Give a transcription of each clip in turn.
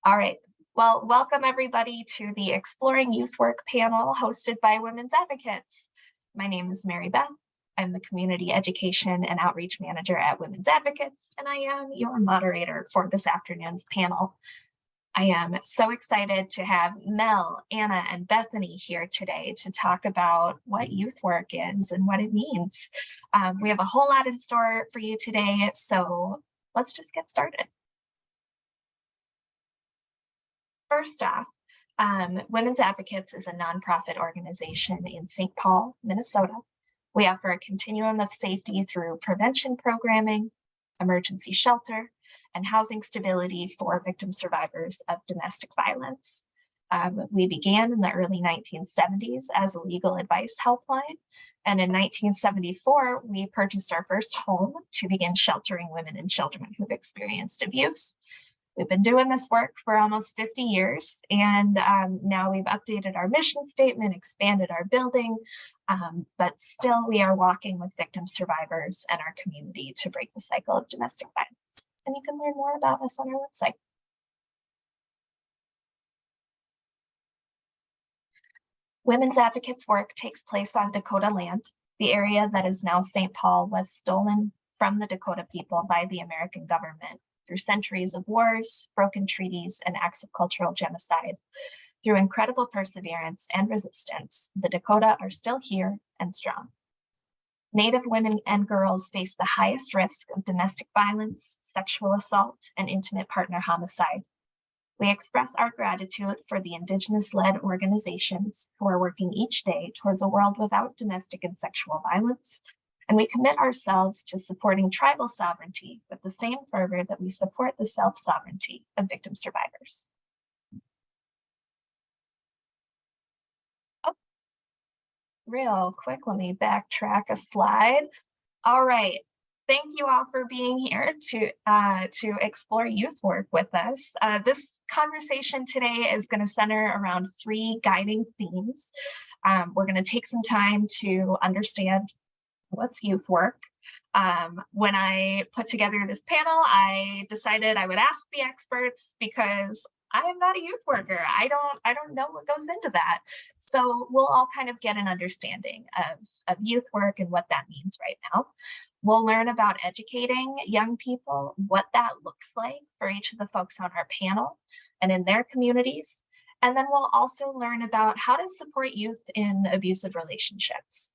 All right. Well, welcome everybody to the Exploring Youth Work panel hosted by Women's Advocates. My name is Mary Beth. I'm the Community Education and Outreach Manager at Women's Advocates, and I am your moderator for this afternoon's panel. I am so excited to have Mel, Anna, and Bethany here today to talk about what youth work is and what it means. We have a whole lot in store for you today, so let's just get started. First off, Women's Advocates is a nonprofit organization in St. Paul, Minnesota. We offer a continuum of safety through prevention programming, emergency shelter, and housing stability for victim survivors of domestic violence. We began in the early 1970s as a legal advice helpline, and in 1974, we purchased our first home to begin sheltering women and children who've experienced abuse. We've been doing this work for almost 50 years, and now we've updated our mission statement, expanded our building, but still we are walking with victim survivors and our community to break the cycle of domestic violence. And you can learn more about us on our website. Women's Advocates work takes place on Dakota land. The area that is now St. Paul was stolen from the Dakota people by the American government through centuries of wars, broken treaties, and acts of cultural genocide. Through incredible perseverance and resistance, the Dakota are still here and strong. Native women and girls face the highest risk of domestic violence, sexual assault, and intimate partner homicide. We express our gratitude for the Indigenous-led organizations who are working each day towards a world without domestic and sexual violence, and we commit ourselves to supporting tribal sovereignty with the same fervor that we support the self-sovereignty of victim survivors. Oh, real quick, let me backtrack a slide. All right. Thank you all for being here to explore youth work with us. This conversation today is going to center around three guiding themes. We're going to take some time to understand what's youth work. When I put together this panel, I decided I would ask the experts because I am not a youth worker. I don't know what goes into that. So we'll all kind of get an understanding of youth work and what that means right now. We'll learn about educating young people, what that looks like for each of the folks on our panel and in their communities. And then we'll also learn about how to support youth in abusive relationships.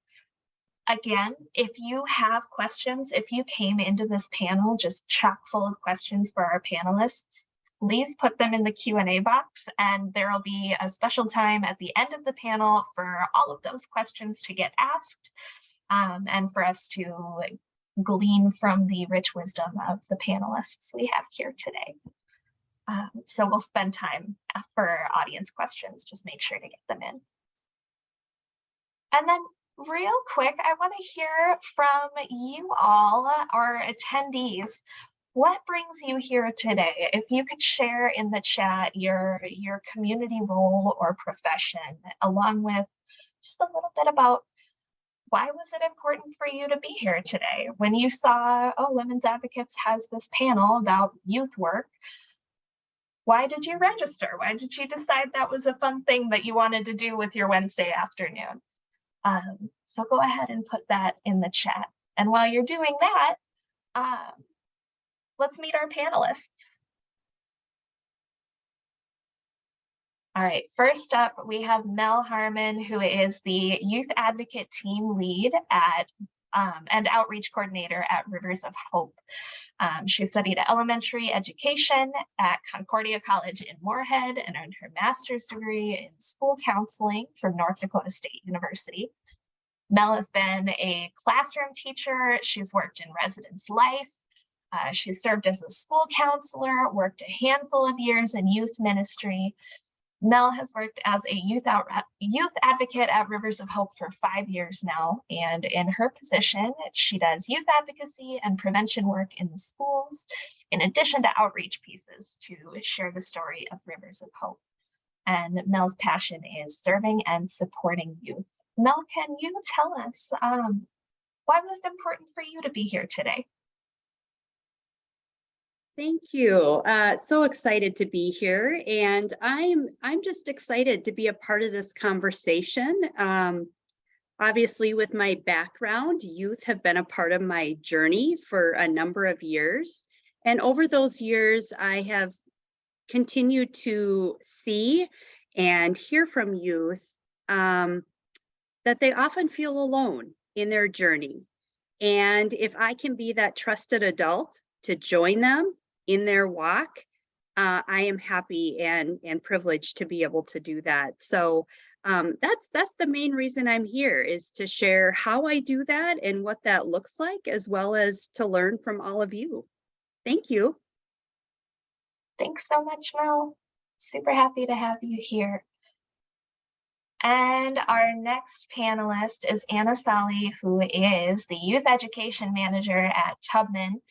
Again, if you have questions, if you came into this panel just chock full of questions for our panelists, please put them in the Q&A box, and there will be a special time at the end of the panel for all of those questions to get asked and for us to glean from the rich wisdom of the panelists we have here today. So we'll spend time for audience questions, just make sure to get them in. And then real quick, I want to hear from you all, our attendees. What brings you here today? If you could share in the chat your community role or profession, along with just a little bit about why was it important for you to be here today? When you saw, oh, Women's Advocates has this panel about youth work, why did you register? Why did you decide that was a fun thing that you wanted to do with your Wednesday afternoon? So go ahead and put that in the chat. And while you're doing that, let's meet our panelists. All right, first up, we have Mel Harmon, who is the Youth Advocate Team Lead at and Outreach Coordinator at Rivers of Hope. She studied elementary education at Concordia College in Moorhead and earned her master's degree in school counseling from North Dakota State University. Mel has been a classroom teacher. She's worked in residence life. She's served as a school counselor, worked a handful of years in youth ministry. Mel has worked as a youth advocate at Rivers of Hope for 5 years now, and in her position, she does youth advocacy and prevention work in the schools, in addition to outreach pieces to share the story of Rivers of Hope. And Mel's passion is serving and supporting youth. Mel, can you tell us why was it important for you to be here today? Thank you. So excited to be here, and I'm just excited to be a part of this conversation. Obviously, with my background, youth have been a part of my journey for a number of years, and over those years, I have continued to see and hear from youth um, that they often feel alone in their journey. And if I can be that trusted adult to join them in their walk, I am happy and privileged to be able to do that. So that's the main reason I'm here, is to share how I do that and what that looks like, as well as to learn from all of you. Thank you. Thanks so much, Mel. Super happy to have you here. And our next panelist is Anna Sally, who is the Youth Education Manager at Tubman.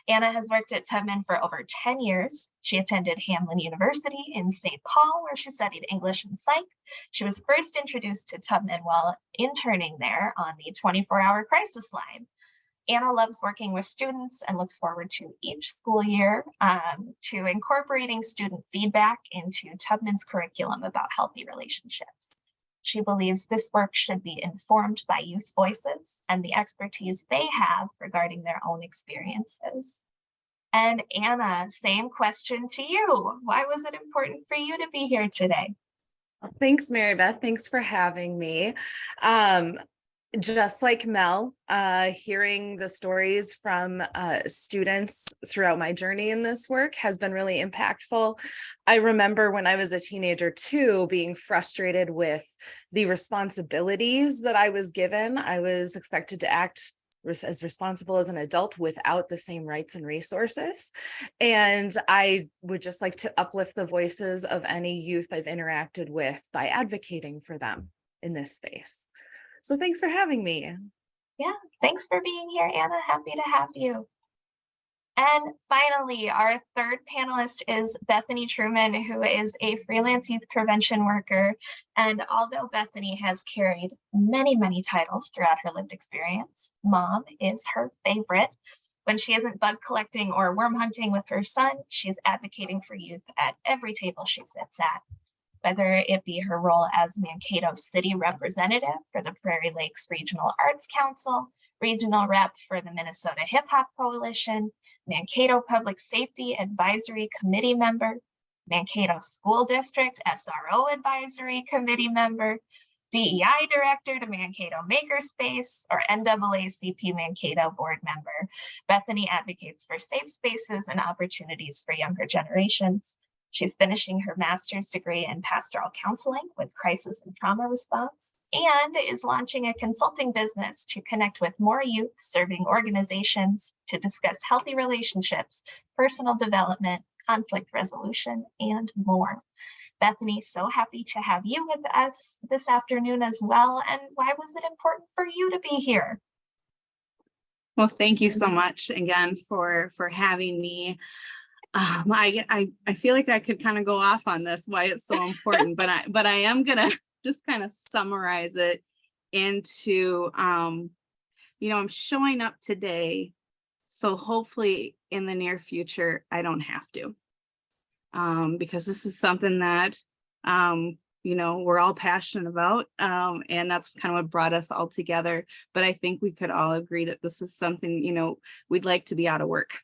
Anna has worked at Tubman for over 10 years. She attended Hamlin University in St. Paul, where she studied English and Psych. She was first introduced to Tubman while interning there on the 24-hour crisis line. Anna loves working with students and looks forward to each school year to incorporating student feedback into Tubman's curriculum about healthy relationships. She believes this work should be informed by youth voices and the expertise they have regarding their own experiences. And Anna, same question to you. Why was it important for you to be here today? Thanks, Mary Beth. Thanks for having me. Just like Mel, hearing the stories from students throughout my journey in this work has been really impactful. I remember when I was a teenager too, being frustrated with the responsibilities that I was given. I was expected to act as responsible as an adult without the same rights and resources. And I would just like to uplift the voices of any youth I've interacted with by advocating for them in this space. So thanks for having me. Yeah, thanks for being here, Anna. Happy to have you. And finally, our third panelist is Bethany Truman, who is a freelance youth prevention worker. And although Bethany has carried many, many titles throughout her lived experience, mom is her favorite. When she isn't bug collecting or worm hunting with her son, she's advocating for youth at every table she sits at. Whether it be her role as Mankato City Representative for the Prairie Lakes Regional Arts Council, Regional Rep for the Minnesota Hip Hop Coalition, Mankato Public Safety Advisory Committee member, Mankato School District SRO Advisory Committee member, DEI Director to Mankato Makerspace, or NAACP Mankato Board member. Bethany advocates for safe spaces and opportunities for younger generations. She's finishing her master's degree in pastoral counseling with crisis and trauma response, and is launching a consulting business to connect with more youth serving organizations to discuss healthy relationships, personal development, conflict resolution, and more. Bethany, so happy to have you with us this afternoon as well. And why was it important for you to be here? Well, thank you so much again for having me. I feel like I could kind of go off on this, why it's so important, but I am gonna just kind of summarize it into I'm showing up today, so hopefully in the near future I don't have to, because this is something that we're all passionate about, and that's kind of what brought us all together. But I think we could all agree that this is something, we'd like to be out of work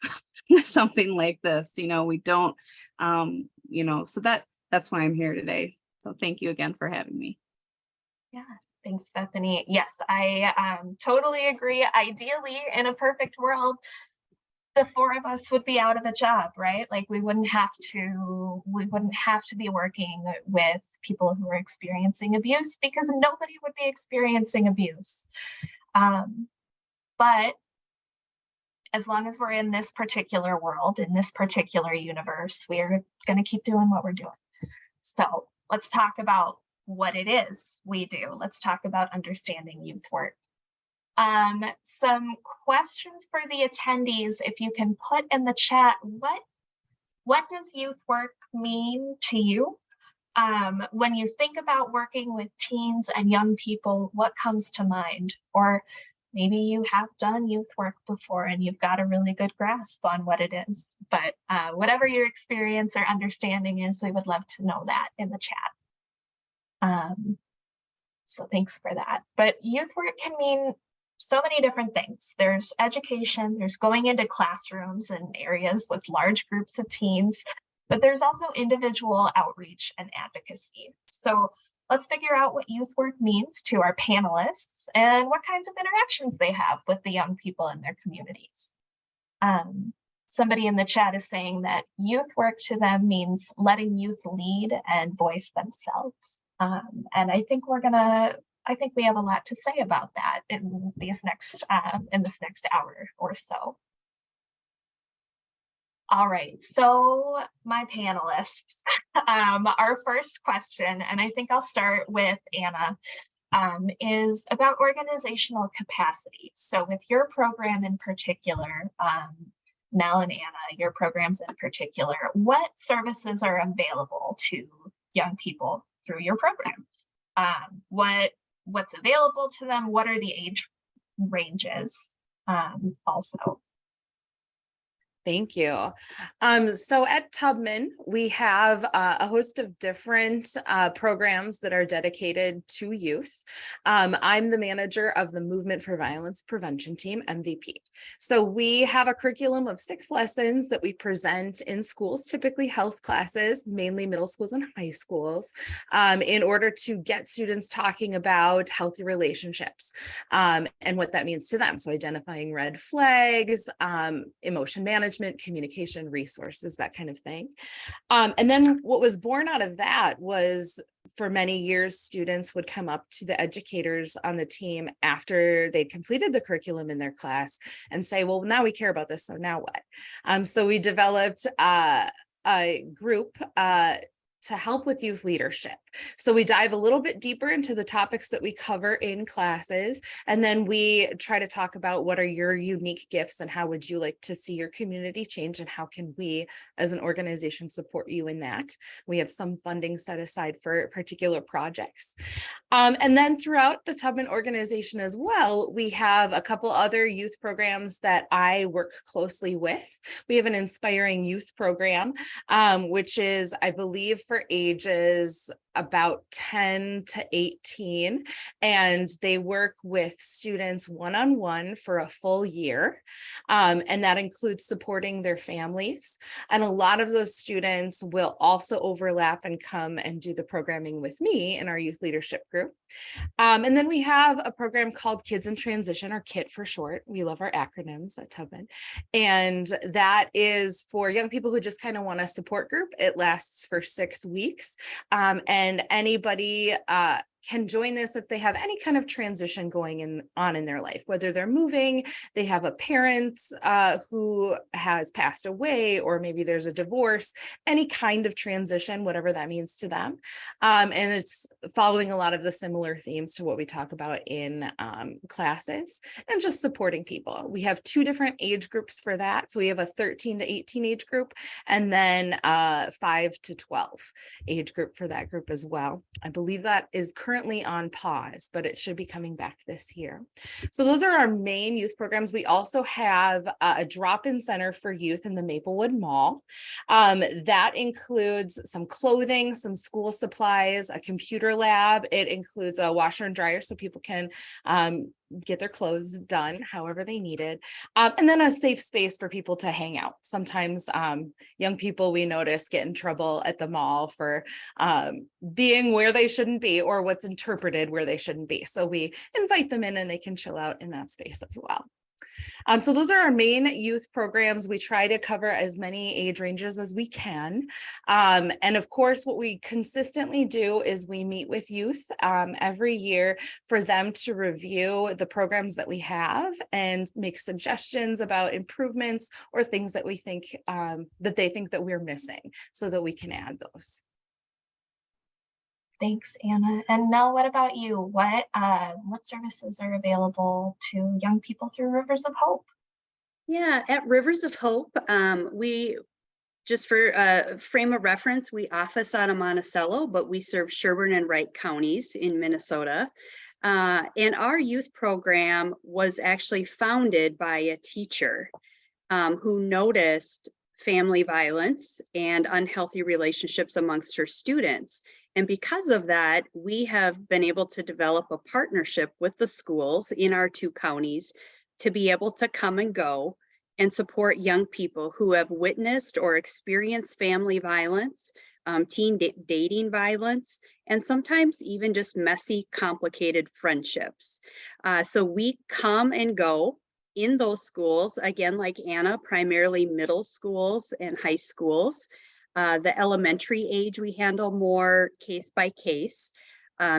with something like this. We don't, so that's why I'm here today. So thank you again for having me. Yeah, thanks, Bethany. Yes, I totally agree. Ideally, in a perfect world, the four of us would be out of a job, right? Like we wouldn't have to be working with people who are experiencing abuse, because nobody would be experiencing abuse. But as long as we're in this particular world, in this particular universe, we're going to keep doing what we're doing. So let's talk about what it is we do. Let's talk about understanding youth work. Some questions for the attendees, if you can put in the chat, what does youth work mean to you? When you think about working with teens and young people, what comes to mind? Or maybe you have done youth work before and you've got a really good grasp on what it is. But whatever your experience or understanding is, we would love to know that in the chat. So thanks for that. But youth work can mean so many different things. There's education, there's going into classrooms and areas with large groups of teens, but there's also individual outreach and advocacy. So let's figure out what youth work means to our panelists and what kinds of interactions they have with the young people in their communities. Somebody in the chat is saying that youth work to them means letting youth lead and voice themselves. And I think we have a lot to say about that in this next hour or so. All right, so my panelists, our first question, and I think I'll start with Anna, is about organizational capacity. So with your program in particular, Mel and Anna, your programs in particular, what services are available to young people through your program? What's available to them? What are the age ranges also? Thank you. So at Tubman, we have a host of different programs that are dedicated to youth. I'm the manager of the Movement for Violence Prevention Team, MVP. So we have a curriculum of 6 lessons that we present in schools, typically health classes, mainly middle schools and high schools, in order to get students talking about healthy relationships and what that means to them. So identifying red flags, emotion management, communication, resources, that kind of thing. And then what was born out of that was, for many years, students would come up to the educators on the team after they'd completed the curriculum in their class and say, well, now we care about this, so now what? So we developed a group to help with youth leadership. So we dive a little bit deeper into the topics that we cover in classes, and then we try to talk about what are your unique gifts and how would you like to see your community change, and how can we as an organization support you in that. We have some funding set aside for particular projects. And then throughout the Tubman organization as well, we have a couple other youth programs that I work closely with. We have an Inspiring Youth program, which is, I believe, for ages about 10 to 18, and they work with students one-on-one for a full year, and that includes supporting their families. And a lot of those students will also overlap and come and do the programming with me in our youth leadership group. And then we have a program called Kids in Transition, or KIT for short. We love our acronyms at Tubman. And that is for young people who just kind of want a support group. It lasts for 6 weeks. And anybody can join this if they have any kind of transition going on in their life, whether they're moving, they have a parent who has passed away, or maybe there's a divorce, any kind of transition, whatever that means to them. And it's following a lot of the similar themes to what we talk about in classes, and just supporting people. We have 2 different age groups for that. So we have a 13 to 18 age group, and then 5 to 12 age group for that group as well. I believe that is currently on pause, but it should be coming back this year. So those are our main youth programs. We also have a drop-in center for youth in the Maplewood Mall. That includes some clothing, some school supplies, a computer lab. It includes a washer and dryer so people can get their clothes done however they need it. And then a safe space for people to hang out. Sometimes young people, we notice, get in trouble at the mall for being where they shouldn't be, or what's interpreted where they shouldn't be. So we invite them in and they can chill out in that space as well. So those are our main youth programs. We try to cover as many age ranges as we can. And of course, what we consistently do is we meet with youth every year for them to review the programs that we have and make suggestions about improvements or things that we think that they think that we're missing, so that we can add those. Thanks, Anna. And Mel, what about you? What services are available to young people through Rivers of Hope? Yeah, at Rivers of Hope, we, just for frame of reference, we office out of Monticello, but we serve Sherburne and Wright counties in Minnesota. And our youth program was actually founded by a teacher who noticed family violence and unhealthy relationships amongst her students. And because of that, we have been able to develop a partnership with the schools in our 2 counties to be able to come and go and support young people who have witnessed or experienced family violence, teen dating violence, and sometimes even just messy, complicated friendships. So we come and go in those schools, again, like Anna, primarily middle schools and high schools. The elementary age, we handle more case by case,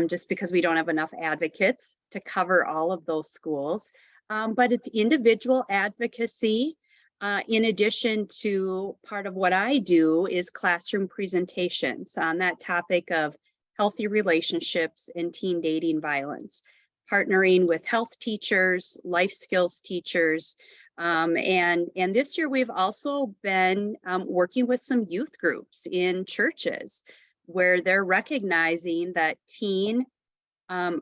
just because we don't have enough advocates to cover all of those schools. But it's individual advocacy. In addition to part of what I do is classroom presentations on that topic of healthy relationships and teen dating violence, partnering with health teachers, life skills teachers. And this year we've also been working with some youth groups in churches where they're recognizing that teen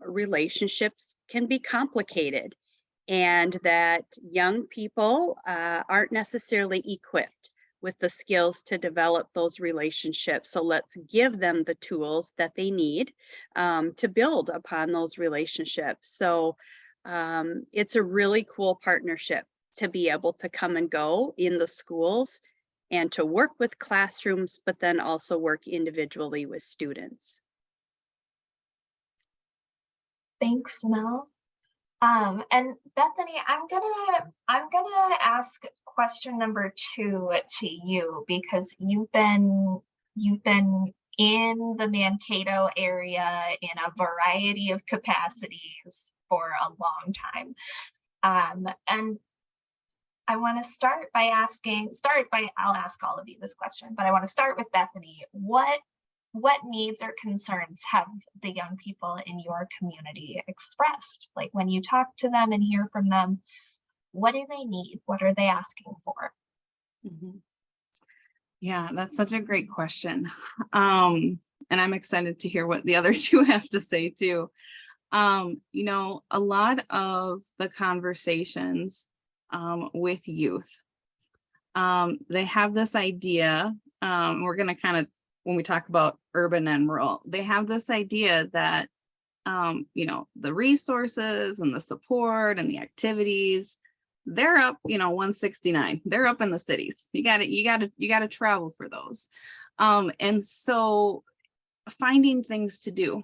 relationships can be complicated and that young people aren't necessarily equipped with the skills to develop those relationships. So let's give them the tools that they need to build upon those relationships. So it's a really cool partnership to be able to come and go in the schools and to work with classrooms, but then also work individually with students. Thanks, Mel. And Bethany, I'm gonna ask question number 2 to you because you've been in the Mankato area in a variety of capacities for a long time. And I want to I'll ask all of you this question, but I want to start with Bethany. What needs or concerns have the young people in your community expressed? Like when you talk to them and hear from them, what do they need? What are they asking for? Mhm. Yeah, that's such a great question. And I'm excited to hear what the other 2 have to say too. You know, a lot of the conversations with youth, they have this idea, we're going to kind of, when we talk about urban and rural, they have this idea that, you know, the resources and the support and the activities, they're up, you know, 169, they're up in the cities. You got to travel for those. And so finding things to do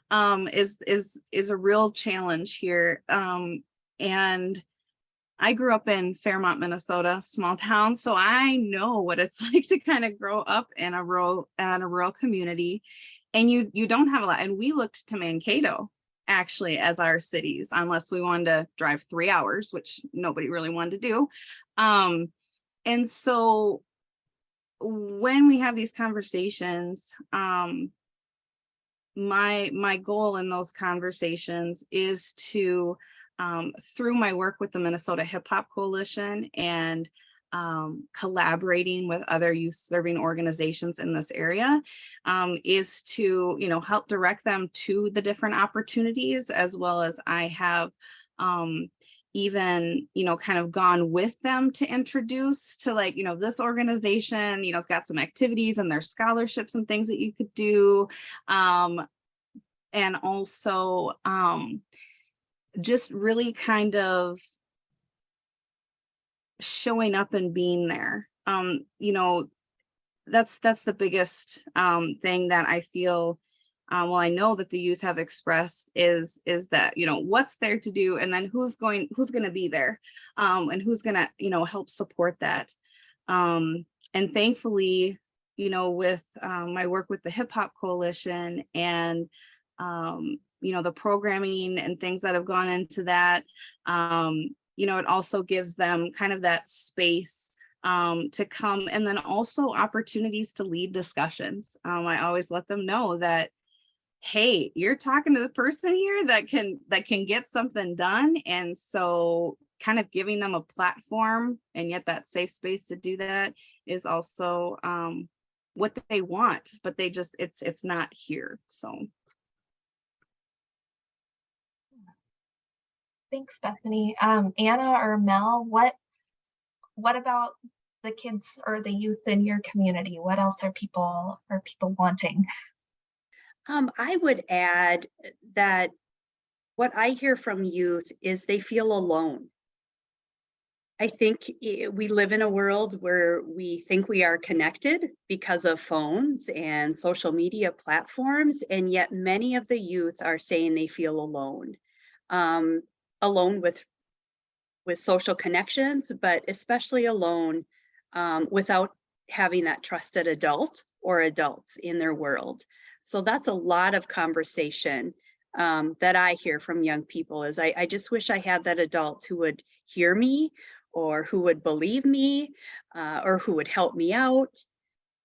is a real challenge here. And I grew up in Fairmont, Minnesota, small town, so I know what it's like to kind of grow up in a rural community, and you don't have a lot. And we looked to Mankato actually as our cities, unless we wanted to drive 3 hours, which nobody really wanted to do. And so when we have these conversations, my goal in those conversations is to, through my work with the Minnesota Hip Hop Coalition and collaborating with other youth serving organizations in this area, is to, you know, help direct them to the different opportunities, as well as I have even, you know, kind of gone with them to introduce to, like, you know, this organization, you know, it's got some activities and there's scholarships and things that you could do. And also just really kind of showing up and being there. You know, that's the biggest thing that I feel, well, I know that the youth have expressed is that, you know, what's there to do, and then who's going to be there, and who's going to, you know, help support that. And thankfully, you know, with my work with the Hip Hop Coalition and you know, the programming and things that have gone into that, you know, it also gives them kind of that space to come, and then also opportunities to lead discussions. I always let them know that, hey, you're talking to the person here that can get something done. And so kind of giving them a platform and yet that safe space to do that is also what they want, but they just, it's not here. So. Thanks, Bethany. Anna or Mel, what about the kids or the youth in your community? What else are people wanting? I would add that what I hear from youth is they feel alone. I think we live in a world where we think we are connected because of phones and social media platforms, and yet many of the youth are saying they feel alone, um, alone with social connections, but especially alone without having that trusted adult or adults in their world. So that's a lot of conversation that I hear from young people is I just wish I had that adult who would hear me or who would believe me or who would help me out.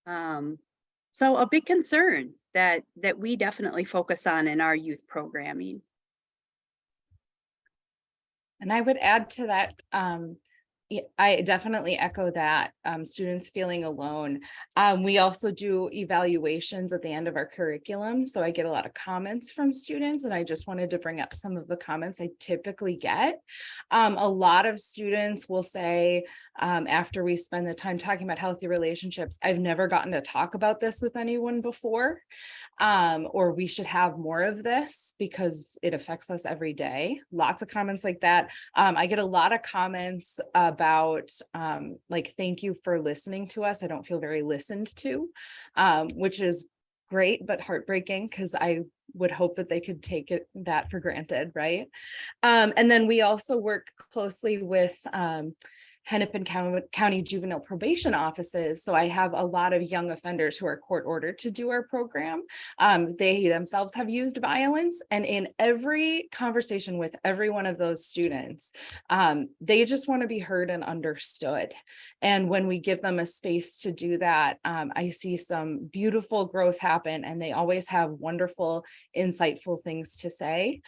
So a big concern that we definitely focus on in our youth programming. And I would add to that, I definitely echo that, students feeling alone. We also do evaluations at the end of our curriculum. So I get a lot of comments from students, and I just wanted to bring up some of the comments I typically get. A lot of students will say, after we spend the time talking about healthy relationships, I've never gotten to talk about this with anyone before, or we should have more of this because it affects us every day. Lots of comments like that. I get a lot of comments about like, thank you for listening to us. I don't feel very listened to, which is great, but heartbreaking because I would hope that they could take that for granted, right? And then we also work closely with Hennepin County Juvenile Probation Offices. So I have a lot of young offenders who are court ordered to do our program. They themselves have used violence, and in every conversation with every one of those students, they just want to be heard and understood. And when we give them a space to do that, I see some beautiful growth happen, and they always have wonderful, insightful things to say.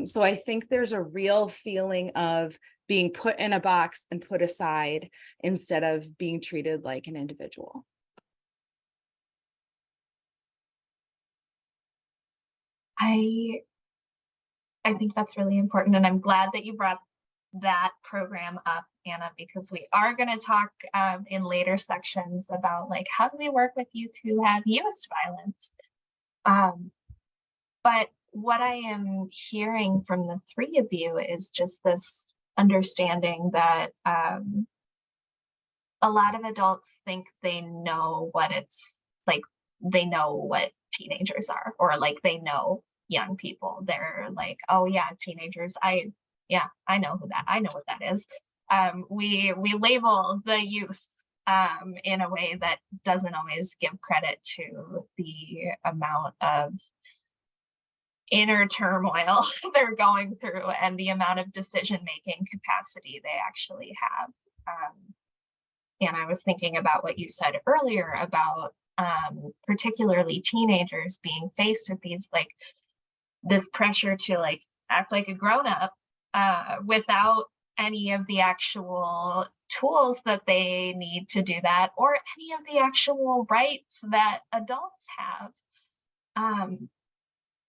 So I think there's a real feeling of being put in a box and put aside instead of being treated like an individual. I think that's really important, and I'm glad that you brought that program up, Anna, because we are going to talk in later sections about like how do we work with youth who have used violence. But what I am hearing from the three of you is just this understanding that a lot of adults think they know what it's like, they know what teenagers are, or like they know young people. They're like, oh yeah, teenagers. I know what that is. We label the youth in a way that doesn't always give credit to the amount of inner turmoil they're going through and the amount of decision-making capacity they actually have. And I was thinking about what you said earlier about particularly teenagers being faced with these like this pressure to like act like a grown-up without any of the actual tools that they need to do that, or any of the actual rights that adults have.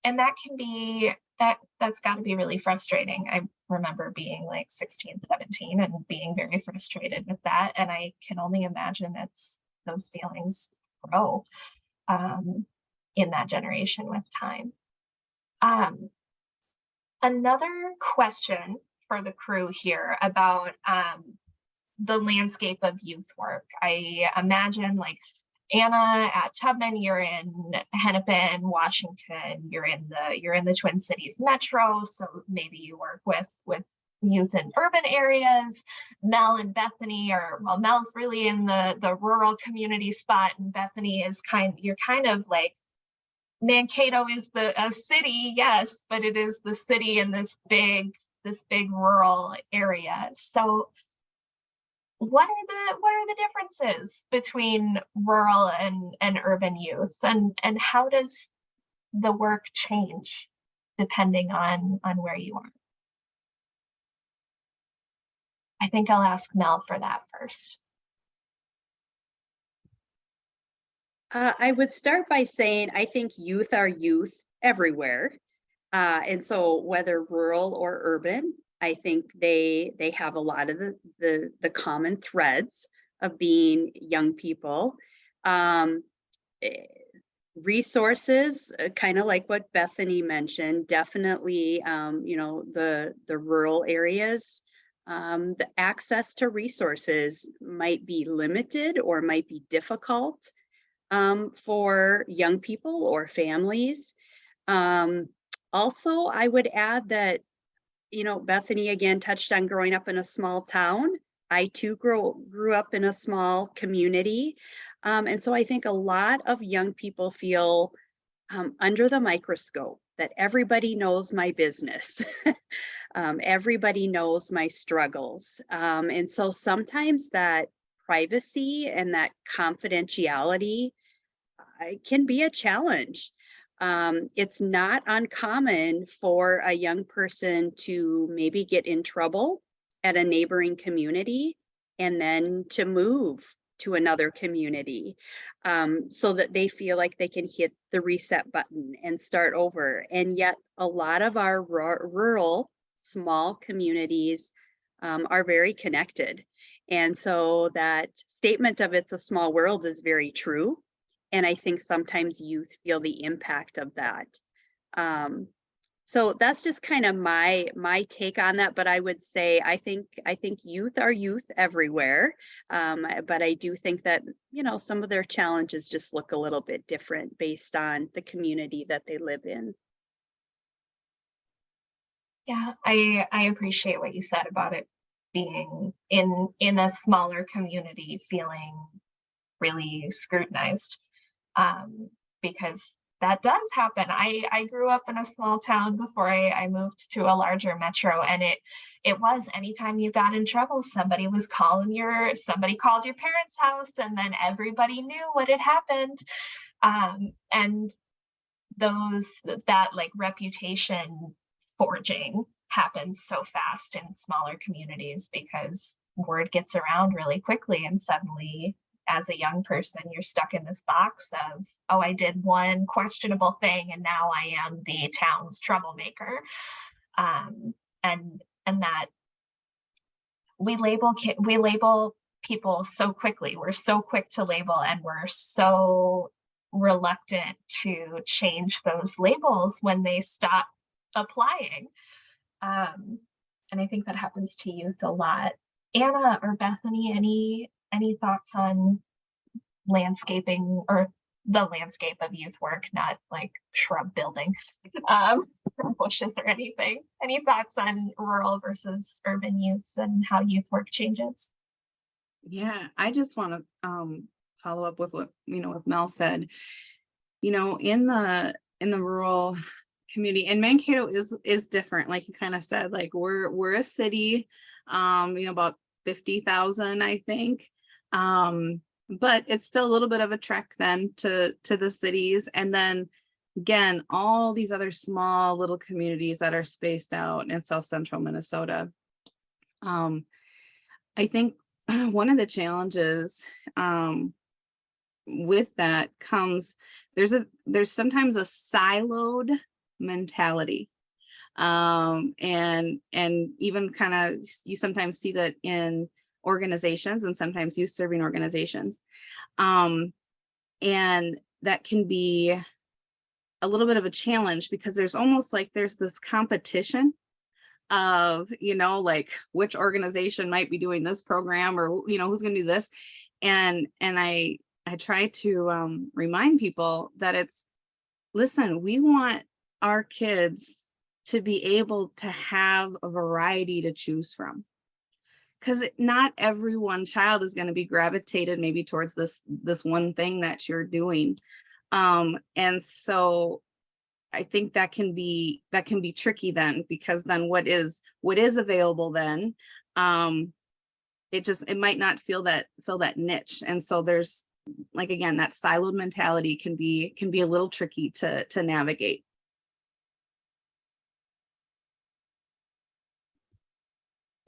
And that can be, that's got to be really frustrating. I remember being like 16, 17 and being very frustrated with that. And I can only imagine it's those feelings grow in that generation with time. Another question for the crew here about the landscape of youth work. I imagine like Anna at Tubman, you're in Hennepin, Washington, you're in the Twin Cities metro, so maybe you work with youth in urban areas. Mel and Bethany are, well, Mel's really in the rural community spot, and Bethany is you're kind of like, Mankato is a city, yes, but it is the city in this big rural area. So what are the differences between rural and urban youth, and how does the work change depending on where you are? I think I'll ask Mel for that first. I would start by saying I think youth are youth everywhere. And so whether rural or urban, I think they have a lot of the common threads of being young people. Um, eh, Resources, kind of like what Bethany mentioned, definitely, the rural areas, the access to resources might be limited or might be difficult for young people or families. Um, Also, I would add that, Bethany again touched on growing up in a small town. I too grew up in a small community. And so I think a lot of young people feel under the microscope, that everybody knows my business. Everybody knows my struggles. And so sometimes that privacy and that confidentiality can be a challenge. It's not uncommon for a young person to maybe get in trouble at a neighboring community and then to move to another community, so that they feel like they can hit the reset button and start over. And yet, a lot of our rural small communities are very connected. And so that statement of "it's a small world" is very true. And I think sometimes youth feel the impact of that. Um, so that's just kind of my take on that. But I would say I think youth are youth everywhere. But I do think that some of their challenges just look a little bit different based on the community that they live in. Yeah, I appreciate what you said about it being in a smaller community, feeling really scrutinized, because that does happen. I grew up in a small town before I moved to a larger metro, and it was anytime you got in trouble, somebody called your parents' house, and then everybody knew what had happened. And that like reputation forging happens so fast in smaller communities because word gets around really quickly, and suddenly as a young person you're stuck in this box of, oh, I did one questionable thing and now I am the town's troublemaker. And that we label people so quickly. We're so quick to label, and we're so reluctant to change those labels when they stop applying. And I think that happens to youth a lot. Anna or Bethany, any thoughts on landscaping or the landscape of youth work, not like shrub building, or bushes or anything? Any thoughts on rural versus urban youth and how youth work changes? Yeah, I just want to follow up with what Mel said. In the rural community, and Mankato is different, like you kind of said. Like we're a city, about 50,000, I think. But it's still a little bit of a trek then to the cities, and then again all these other small little communities that are spaced out in South Central Minnesota. I think one of the challenges with that comes, there's sometimes a siloed mentality, and even kind of, you sometimes see that in organizations and sometimes youth serving organizations, and that can be a little bit of a challenge because there's almost like there's this competition of like which organization might be doing this program, or who's going to do this. And I try to remind people that listen, we want our kids to be able to have a variety to choose from, because not every one child is going to be gravitated maybe towards this one thing that you're doing. And so I think that can be tricky then, because then what is available then, it might not fill that niche. And so there's, like, again, that siloed mentality can be a little tricky to navigate.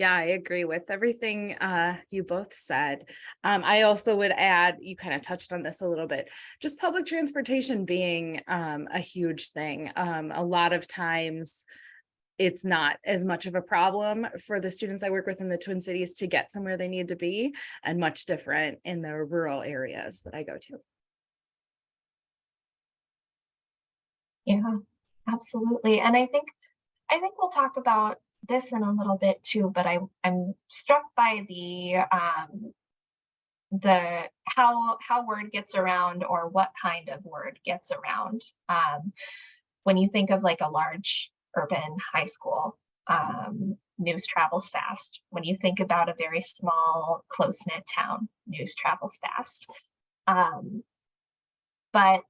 Yeah, I agree with everything you both said. I also would add, you kind of touched on this a little bit, just public transportation being a huge thing. A lot of times it's not as much of a problem for the students I work with in the Twin Cities to get somewhere they need to be, and much different in the rural areas that I go to. Yeah, absolutely. And I think we'll talk about this in a little bit too, but I'm struck by the how word gets around, or what kind of word gets around. When you think of like a large urban high school, news travels fast. When you think about a very small, close-knit town, news travels fast. But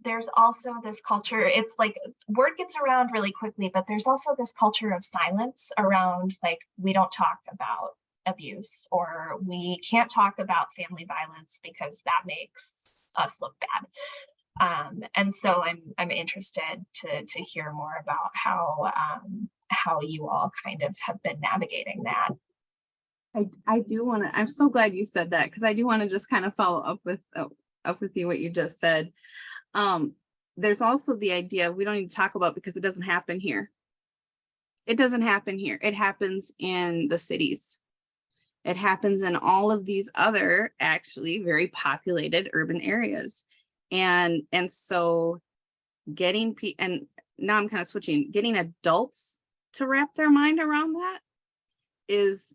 there's also this culture, it's like word gets around really quickly, but there's also this culture of silence around, like, we don't talk about abuse, or we can't talk about family violence because that makes us look bad. And so I'm interested to hear more about how you all kind of have been navigating that. I do want to, I'm so glad you said that, because I do want to just kind of follow up with you what you just said. There's also the idea we don't need to talk about because it doesn't happen here. It doesn't happen here. It happens in the cities. It happens in all of these other actually very populated urban areas. And so getting and now I'm kind of switching, getting adults to wrap their mind around that is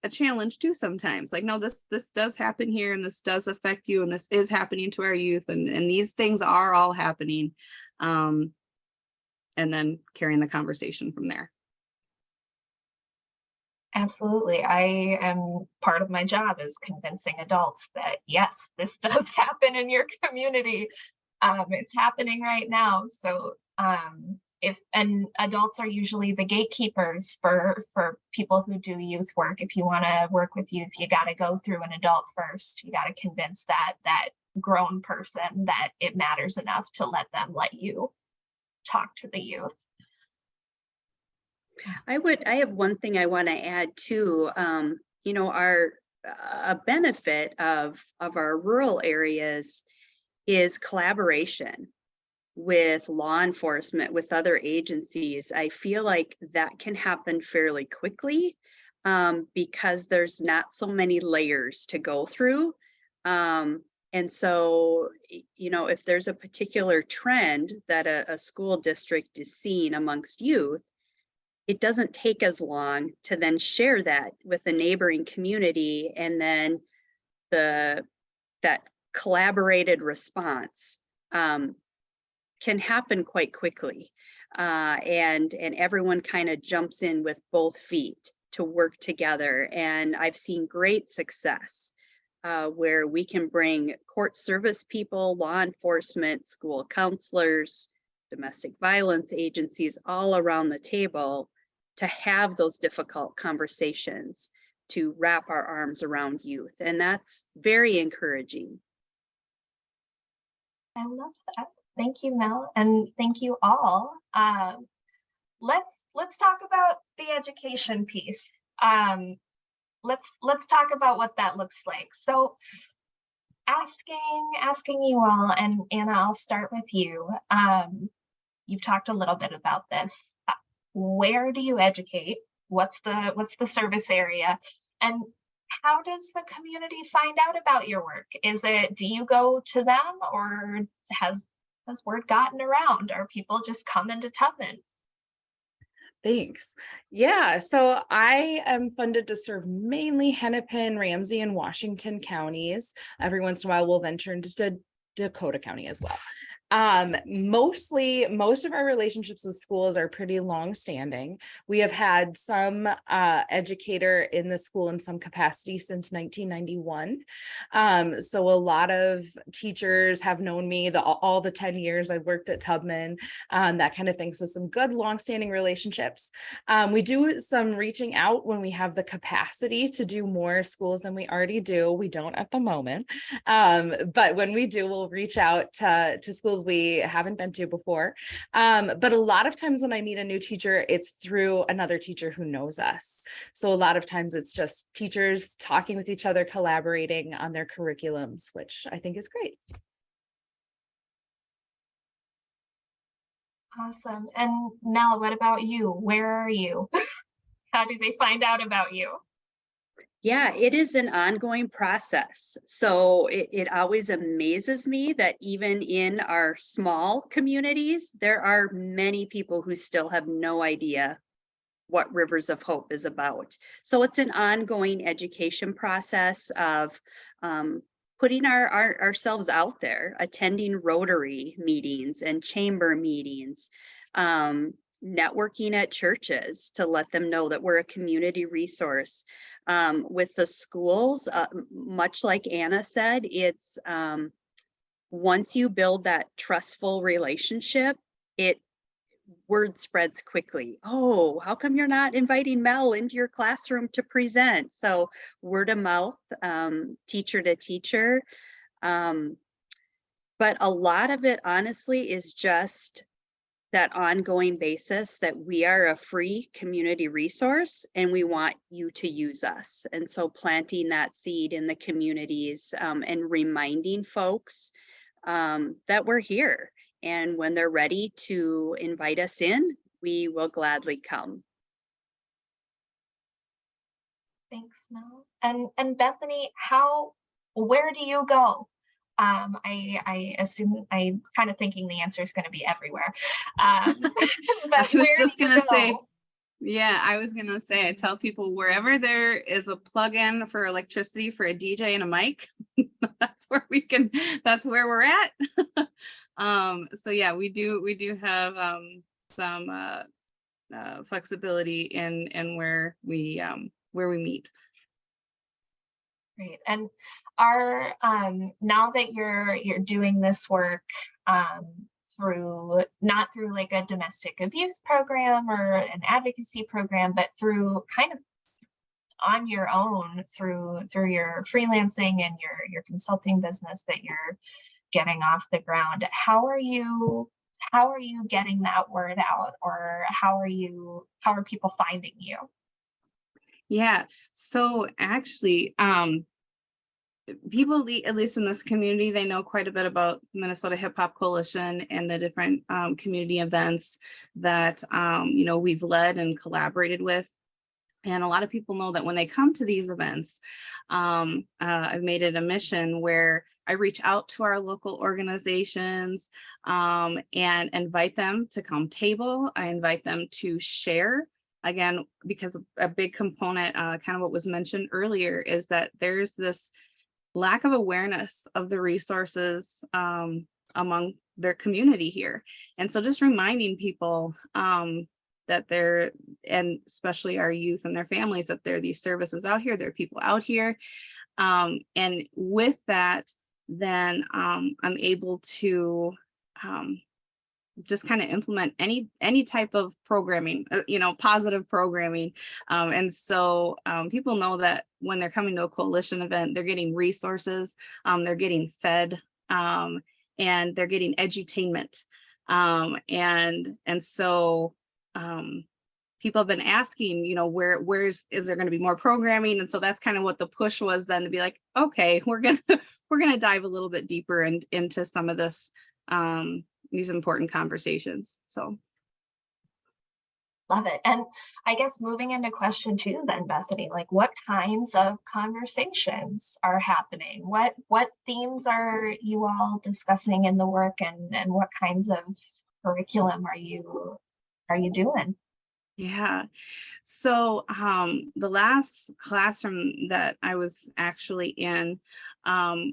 a challenge too sometimes. Like, no, this does happen here, and this does affect you, and this is happening to our youth, and these things are all happening, and then carrying the conversation from there. Absolutely. I am, part of my job is convincing adults that yes, this does happen in your community. It's happening right now. So and adults are usually the gatekeepers for people who do youth work. If you want to work with youth, you got to go through an adult first. You got to convince that grown person that it matters enough to let you talk to the youth. I have one thing I want to add too. A benefit of our rural areas is collaboration with law enforcement, with other agencies. I feel like that can happen fairly quickly because there's not so many layers to go through. And so, if there's a particular trend that a school district is seeing amongst youth, it doesn't take as long to then share that with a neighboring community, and then that collaborated response can happen quite quickly, and everyone kind of jumps in with both feet to work together. And I've seen great success where we can bring court service people, law enforcement, school counselors, domestic violence agencies all around the table to have those difficult conversations, to wrap our arms around youth. And that's very encouraging. I love that. Thank you, Mel, and thank you all. Let's talk about the education piece. Let's talk about what that looks like. So, asking you all, and Anna, I'll start with you. You've talked a little bit about this. Where do you educate? What's the service area? And how does the community find out about your work? Do you go to them, or has word gotten around? Are people just coming to Tubman? Thanks. Yeah, so I am funded to serve mainly Hennepin, Ramsey, and Washington counties. Every once in a while, we'll venture into Dakota County as well. Most of our relationships with schools are pretty long-standing. We have had some educator in the school in some capacity since 1991. So a lot of teachers have known me all the 10 years I've worked at Tubman, that kind of thing. So some good long-standing relationships. We do some reaching out when we have the capacity to do more schools than we already do. We don't at the moment. But when we do, we'll reach out to schools we haven't been to before. But a lot of times when I meet a new teacher, it's through another teacher who knows us. So a lot of times it's just teachers talking with each other, collaborating on their curriculums, which I think is great. Awesome. And Mel, what about you? Where are you? How do they find out about you? Yeah, it is an ongoing process. So it always amazes me that even in our small communities, there are many people who still have no idea what Rivers of Hope is about. So it's an ongoing education process of putting ourselves out there, attending Rotary meetings and chamber meetings, networking at churches to let them know that we're a community resource. With the schools, much like Anna said, it's once you build that trustful relationship, word spreads quickly. Oh, how come you're not inviting Mel into your classroom to present? So word of mouth, teacher to teacher. But a lot of it, honestly, is just that ongoing basis that we are a free community resource and we want you to use us. And so planting that seed in the communities and reminding folks that we're here. And when they're ready to invite us in, we will gladly come. Thanks, Mel. And Bethany, where do you go? I assume I'm kind of thinking the answer is going to be everywhere. I But was where just do you gonna say, go? yeah, I was gonna say, I tell people wherever there is a plug-in for electricity for a DJ and a mic, that's where we're at. So yeah, we do have some flexibility in where we meet. Great. And now that you're doing this work not through like a domestic abuse program or an advocacy program, but through kind of on your own through your freelancing and your consulting business that you're getting off the ground, how are you getting that word out, or how are people finding you? Yeah, so actually, people, at least in this community, they know quite a bit about the Minnesota Hip Hop Coalition and the different community events that we've led and collaborated with. And a lot of people know that when they come to these events, I've made it a mission where I reach out to our local organizations and invite them to come table. I invite them to share. Again, because a big component, kind of what was mentioned earlier, is that there's this lack of awareness of the resources among their community here. And so just reminding people that they're, and especially our youth and their families, that there are these services out here, there are people out here. And with that, then I'm able to just kind of implement any type of programming, positive programming. And so people know that when they're coming to a coalition event, they're getting resources, they're getting fed, and they're getting edutainment. And so people have been asking, is there going to be more programming? And so that's kind of what the push was then, to be like, okay, we're gonna dive a little bit deeper into some of this, these important conversations. So Love it. And I guess moving into question 2 then, Bethany, like what kinds of conversations are happening? What themes are you all discussing in the work, and what kinds of curriculum are you doing? yeah. So the last classroom that I was actually in,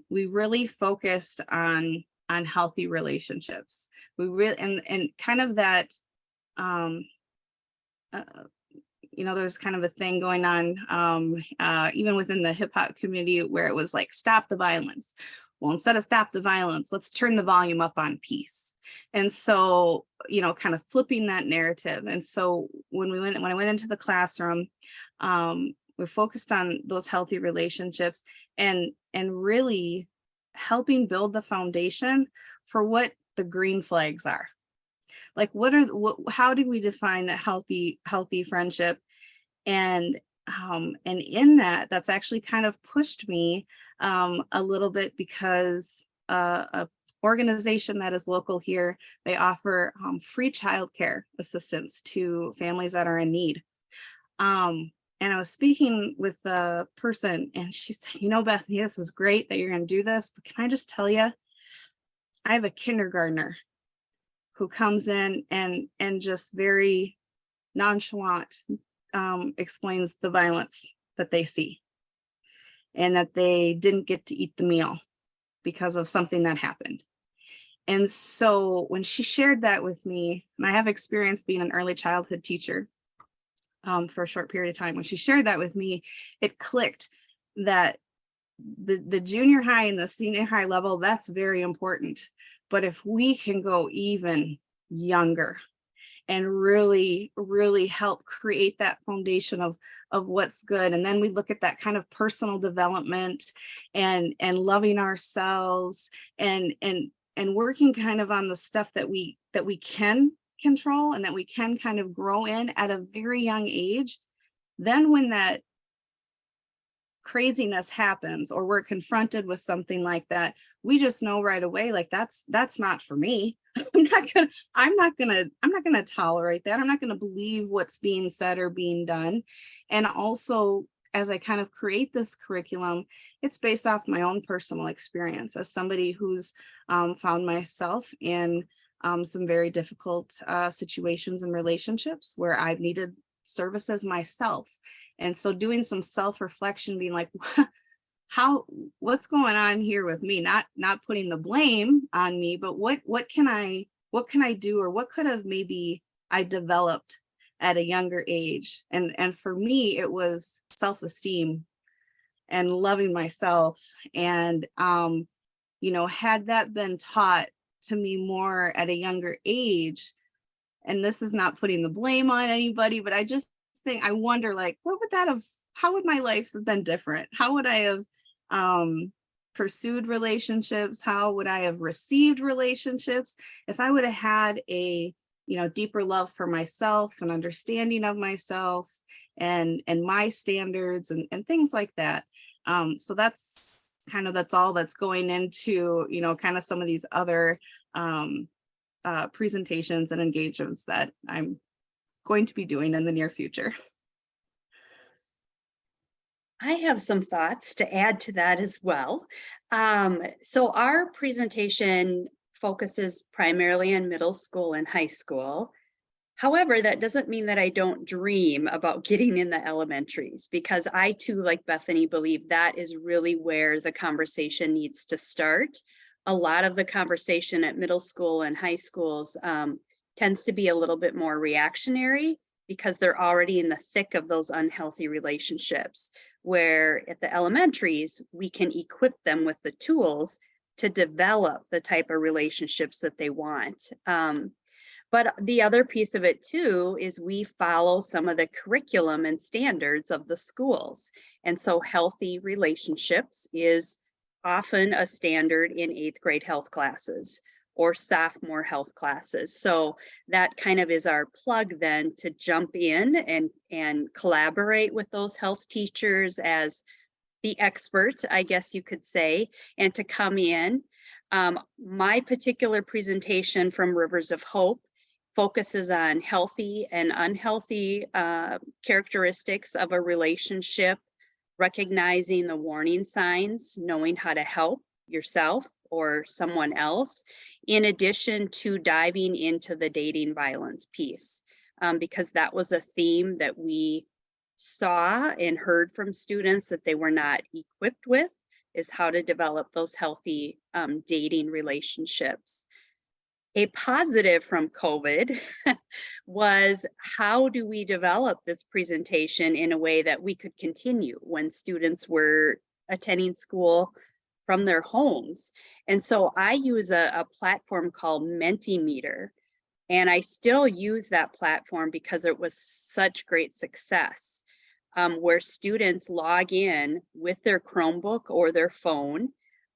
we really focused on healthy relationships. We really, and kind of that, there's kind of a thing going on, even within the hip hop community, where it was like, stop the violence. Well, instead of stop the violence, let's turn the volume up on peace. And so, kind of flipping that narrative. And so when I went into the classroom, we focused on those healthy relationships and really helping build the foundation for what the green flags are. Like, how do we define that healthy friendship? And in that's actually kind of pushed me a little bit, because a organization that is local here. They offer free childcare assistance to families that are in need. And I was speaking with the person and she said, you know, Bethany, this is great that you're going to do this, but can I just tell you, I have a kindergartner who comes in and just very nonchalant explains the violence that they see and that they didn't get to eat the meal because of something that happened. And so when she shared that with me, and I have experience being an early childhood teacher for a short period of time, when she shared that with me, it clicked that the junior high and the senior high level, that's very important. But if we can go even younger and really, really help create that foundation of what's good. And then we look at that kind of personal development and loving ourselves and working kind of on the stuff that we can control and that we can kind of grow in at a very young age. Then when that craziness happens or we're confronted with something like that, we just know right away, like that's not for me. I'm not gonna tolerate that. I'm not gonna believe what's being said or being done. And also, as I kind of create this curriculum, it's based off my own personal experience as somebody who's found myself in some very difficult situations and relationships where I've needed services myself. And so doing some self-reflection, being like, what's going on here with me? Not putting the blame on me, but what can I do, or what could have maybe I developed at a younger age? And for me, it was self-esteem and loving myself. And had that been taught to me more at a younger age, and this is not putting the blame on anybody, but I just think, I wonder, like, how would my life have been different? How would I have pursued relationships? How would I have received relationships if I would have had a deeper love for myself and understanding of myself and my standards and things like that? So that's all that's going into kind of some of these other presentations and engagements that I'm going to be doing in the near future. I have some thoughts to add to that as well. So our presentation focuses primarily on middle school and high school. However, that doesn't mean that I don't dream about getting in the elementaries, because I too, like Bethany, believe that is really where the conversation needs to start. A lot of the conversation at middle school and high schools tends to be a little bit more reactionary because they're already in the thick of those unhealthy relationships, where at the elementaries, we can equip them with the tools to develop the type of relationships that they want. But the other piece of it too is we follow some of the curriculum and standards of the schools. And so healthy relationships is often a standard in 8th grade health classes or sophomore health classes. So that kind of is our plug then to jump in and collaborate with those health teachers as the expert, I guess you could say, and to come in. My particular presentation from Rivers of Hope focuses on healthy and unhealthy characteristics of a relationship, recognizing the warning signs, knowing how to help yourself or someone else, in addition to diving into the dating violence piece, because that was a theme that we saw and heard from students that they were not equipped with, is how to develop those healthy dating relationships. A positive from COVID was, how do we develop this presentation in a way that we could continue when students were attending school from their homes? And so I use a platform called Mentimeter, and I still use that platform because it was such great success, where students log in with their Chromebook or their phone,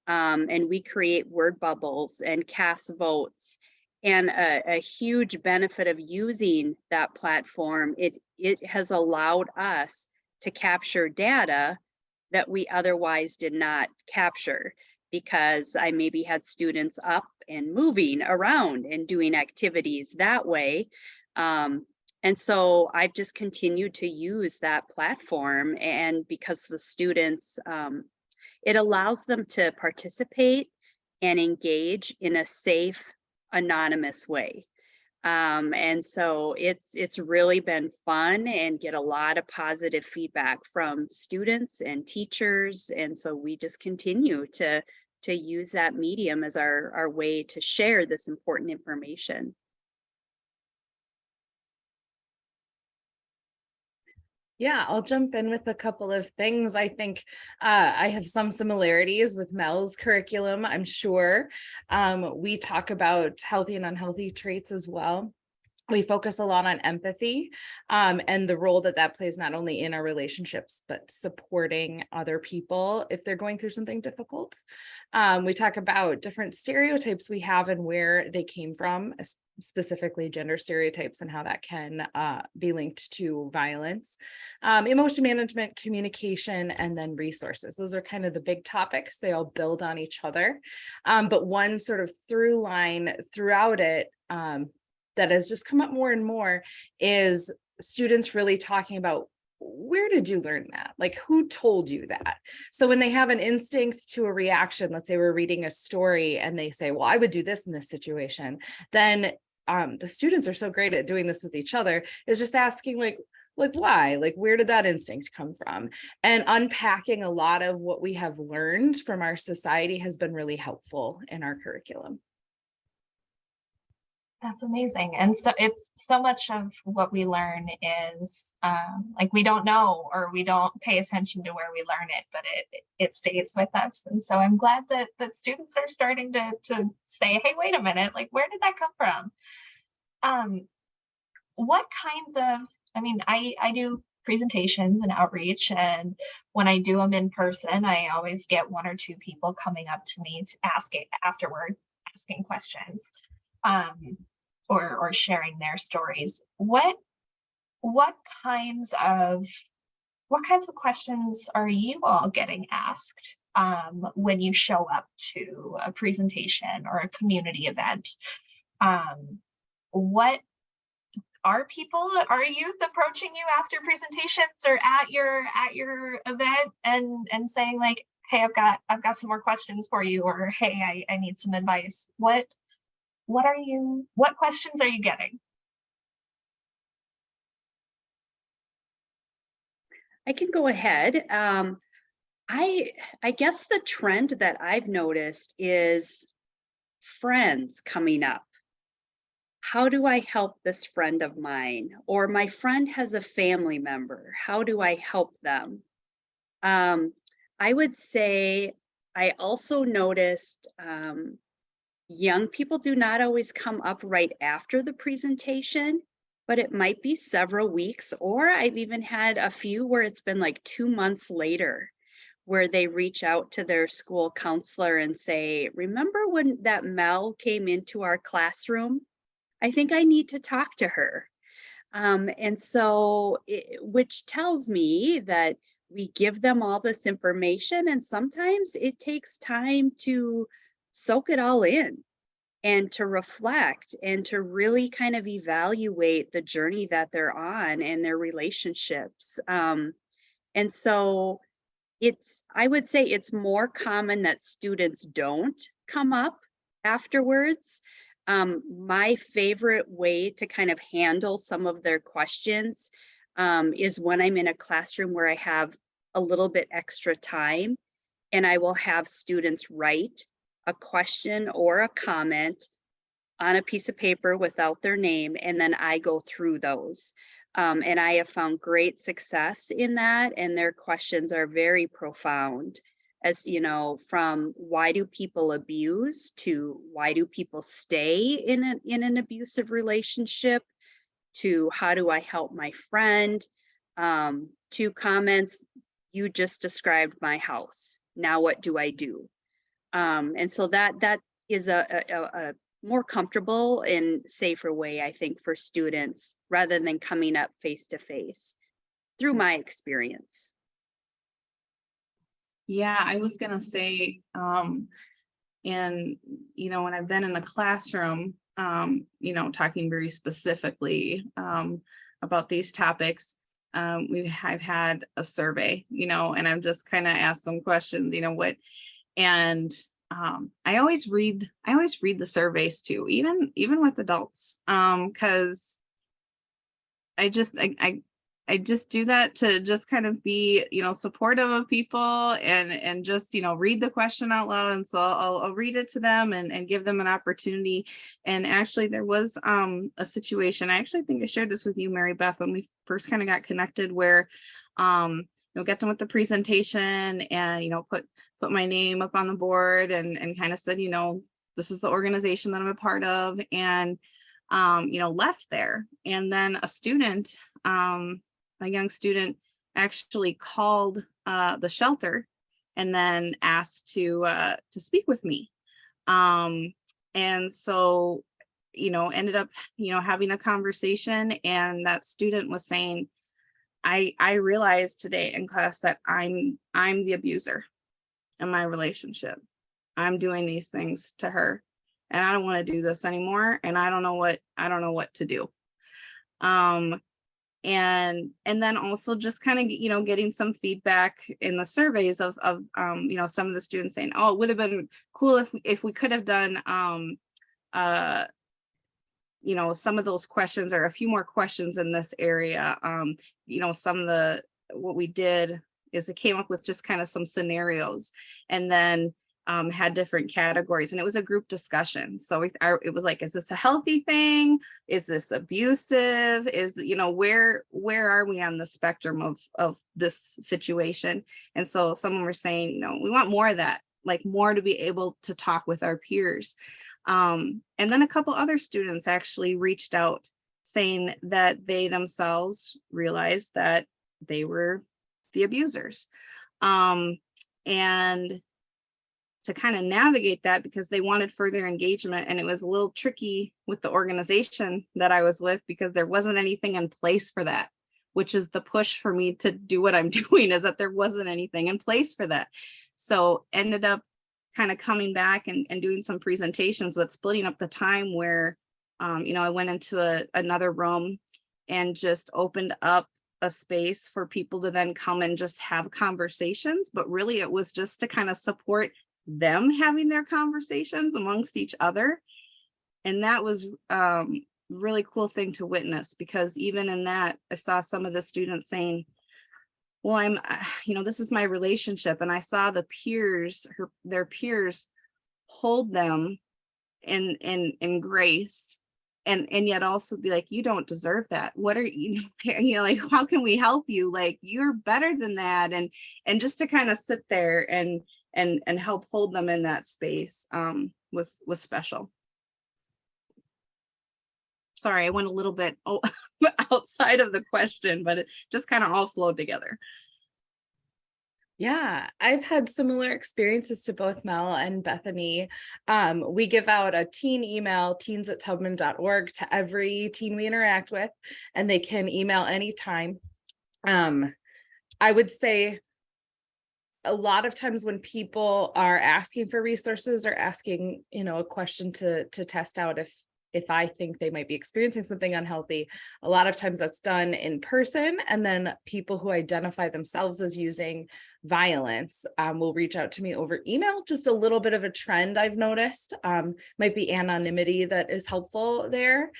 and we create word bubbles and cast votes. And a huge benefit of using that platform, it has allowed us to capture data that we otherwise did not capture. because I maybe had students up and moving around and doing activities that way. And so I've just continued to use that platform, and because the students, it allows them to participate and engage in a safe, anonymous way. And so it's really been fun and get a lot of positive feedback from students and teachers. And so we just continue to use that medium as our way to share this important information. Yeah, I'll jump in with a couple of things. I think I have some similarities with Mel's curriculum, I'm sure. We talk about healthy and unhealthy traits as well. We focus a lot on empathy and the role that that plays not only in our relationships, but supporting other people if they're going through something difficult. We talk about different stereotypes we have and where they came from, specifically gender stereotypes and how that can be linked to violence, emotion management, communication, and then resources. Those are kind of the big topics. They all build on each other. But one sort of through line throughout it that has just come up more and more is students really talking about, where did you learn that? Like, who told you that? So when they have an instinct to a reaction, let's say we're reading a story and they say, well, I would do this in this situation, then the students are so great at doing this with each other, is just asking like why, like where did that instinct come from? And unpacking a lot of what we have learned from our society has been really helpful in our curriculum. That's amazing. And so it's so much of what we learn is like we don't know, or we don't pay attention to where we learn it, but it stays with us. And so I'm glad that students are starting to say, hey, wait a minute, like where did that come from? What kinds of, I mean, I do presentations and outreach, and when I do them in person, I always get one or two people coming up to me to ask it afterward, asking questions. Or sharing their stories. What kinds of questions are you all getting asked when you show up to a presentation or a community event? What are youth approaching you after presentations or at your event and saying like, hey, I've got some more questions for you, or hey, I need some advice? What questions are you getting? I can go ahead. I guess the trend that I've noticed is friends coming up. How do I help this friend of mine? Or my friend has a family member. How do I help them? I would say I also noticed young people do not always come up right after the presentation, but it might be several weeks, or I've even had a few where it's been like 2 months later where they reach out to their school counselor and say, remember when that Mel came into our classroom? I think I need to talk to her. And so, which tells me that we give them all this information, and sometimes it takes time to soak it all in and to reflect and to really kind of evaluate the journey that they're on and their relationships. And so I would say it's more common that students don't come up afterwards. My favorite way to kind of handle some of their questions is when I'm in a classroom where I have a little bit extra time, and I will have students write a question or a comment on a piece of paper without their name, and then I go through those. And I have found great success in that, and their questions are very profound, as you know, from why do people abuse to why do people stay in an abusive relationship, to how do I help my friend, to comments, you just described my house, now what do I do? And so that is a more comfortable and safer way, I think, for students, rather than coming up face to face, through my experience. Yeah, I was gonna say, and when I've been in the classroom, talking very specifically about these topics, I've had a survey, and I've just kind of asked them questions, and I always read the surveys too, even with adults, because I just do that to just kind of be, supportive of people and just, read the question out loud. And so I'll read it to them and give them an opportunity. And actually there was a situation, I actually think I shared this with you, Mary Beth, when we first kind of got connected, where got done with the presentation and, put my name up on the board and kind of said, this is the organization that I'm a part of, and left there. And then a young student actually called the shelter and then asked to speak with me. And so, ended up, having a conversation, and that student was saying, I realized today in class that I'm the abuser in my relationship. I'm doing these things to her, and I don't want to do this anymore. And I don't know what to do. And then also just kind of, getting some feedback in the surveys of some of the students saying, oh, it would have been cool if we could have done, some of those questions, or a few more questions in this area. What we did is it came up with just kind of some scenarios, and then had different categories, and it was a group discussion. So it was like, is this a healthy thing? Is this abusive? Where are we on the spectrum of this situation? And so someone were saying, we want more of that, like more to be able to talk with our peers. And then a couple other students actually reached out saying that they themselves realized that they were the abusers. And to kind of navigate that, because they wanted further engagement, and it was a little tricky with the organization that I was with, because there wasn't anything in place for that, which is the push for me to do what I'm doing, is that there wasn't anything in place for that. So ended up kind of coming back and doing some presentations, with splitting up the time where, I went into another room and just opened up a space for people to then come and just have conversations. But really it was just to kind of support them having their conversations amongst each other. And that was really cool thing to witness, because even in that, I saw some of the students saying, well, this is my relationship. And I saw their peers hold them in grace, and yet also be like, you don't deserve that. What are you, like, how can we help you? Like, you're better than that. And just to kind of sit there and help hold them in that space was special. Sorry, I went a little bit outside of the question, but it just kind of all flowed together. Yeah, I've had similar experiences to both Mel and Bethany. We give out a teen email, teens@tubman.org, to every teen we interact with, and they can email anytime. I would say a lot of times when people are asking for resources, or asking, a question to test out if I think they might be experiencing something unhealthy, a lot of times that's done in person. And then people who identify themselves as using violence will reach out to me over email. Just a little bit of a trend I've noticed. Might be anonymity that is helpful there.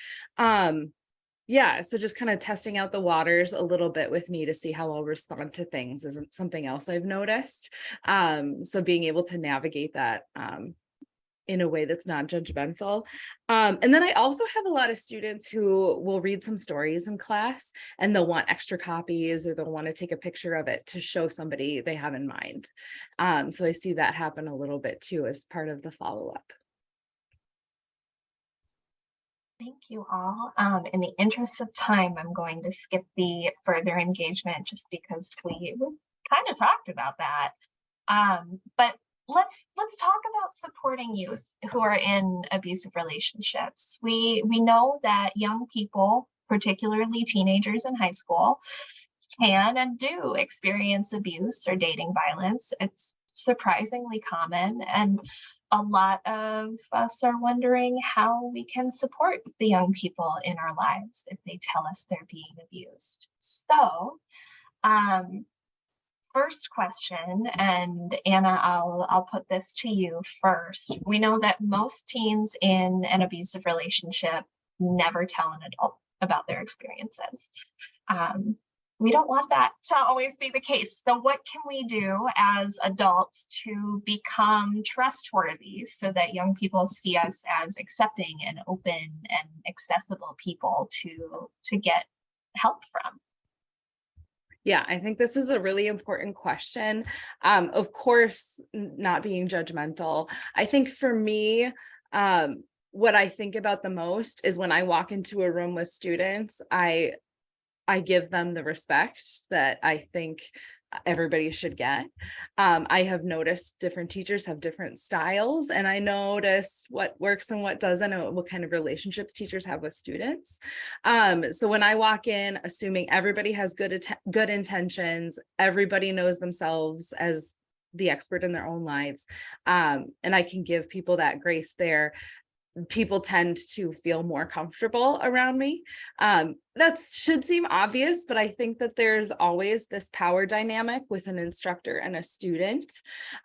Yeah, so just kind of testing out the waters a little bit with me to see how I'll respond to things isn't something else I've noticed. So being able to navigate that in a way that's non-judgmental. And then I also have a lot of students who will read some stories in class, and they'll want extra copies, or they'll want to take a picture of it to show somebody they have in mind. So I see that happen a little bit too, as part of the follow-up. Thank you all. In the interest of time, I'm going to skip the further engagement, just because we kind of talked about that. But let's talk about supporting youth who are in abusive relationships. We know that young people, particularly teenagers in high school, can and do experience abuse or dating violence. It's surprisingly common. And a lot of us are wondering how we can support the young people in our lives if they tell us they're being abused. So, um, first question, and Anna, I'll put this to you first. We know that most teens in an abusive relationship never tell an adult about their experiences. Um, we don't want that to always be the case. So what can we do as adults to become trustworthy so that young people see us as accepting and open and accessible people to get help from? Yeah, I think this is a really important question. Of course, not being judgmental. I think for me, what I think about the most is when I walk into a room with students, I give them the respect that I think everybody should get. I have noticed different teachers have different styles, and I notice what works and what doesn't, and what kind of relationships teachers have with students. So when I walk in, assuming everybody has good intentions, everybody knows themselves as the expert in their own lives, and I can give people that grace there, people tend to feel more comfortable around me. That should seem obvious, but I think that there's always this power dynamic with an instructor and a student.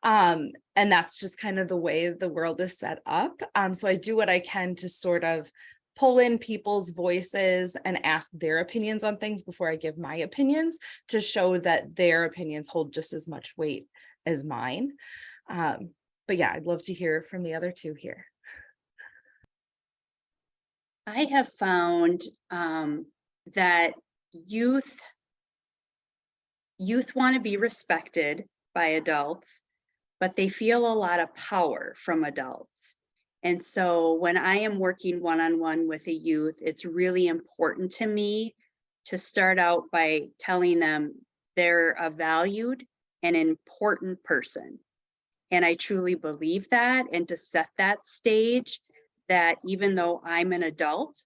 And that's just kind of the way the world is set up. So I do what I can to sort of pull in people's voices and ask their opinions on things before I give my opinions, to show that their opinions hold just as much weight as mine. But yeah, I'd love to hear from the other two here. I have found that youth want to be respected by adults, but they feel a lot of power from adults. And so when I am working one-on-one with a youth, it's really important to me to start out by telling them they're a valued and important person. And I truly believe that, and to set that stage, that even though I'm an adult,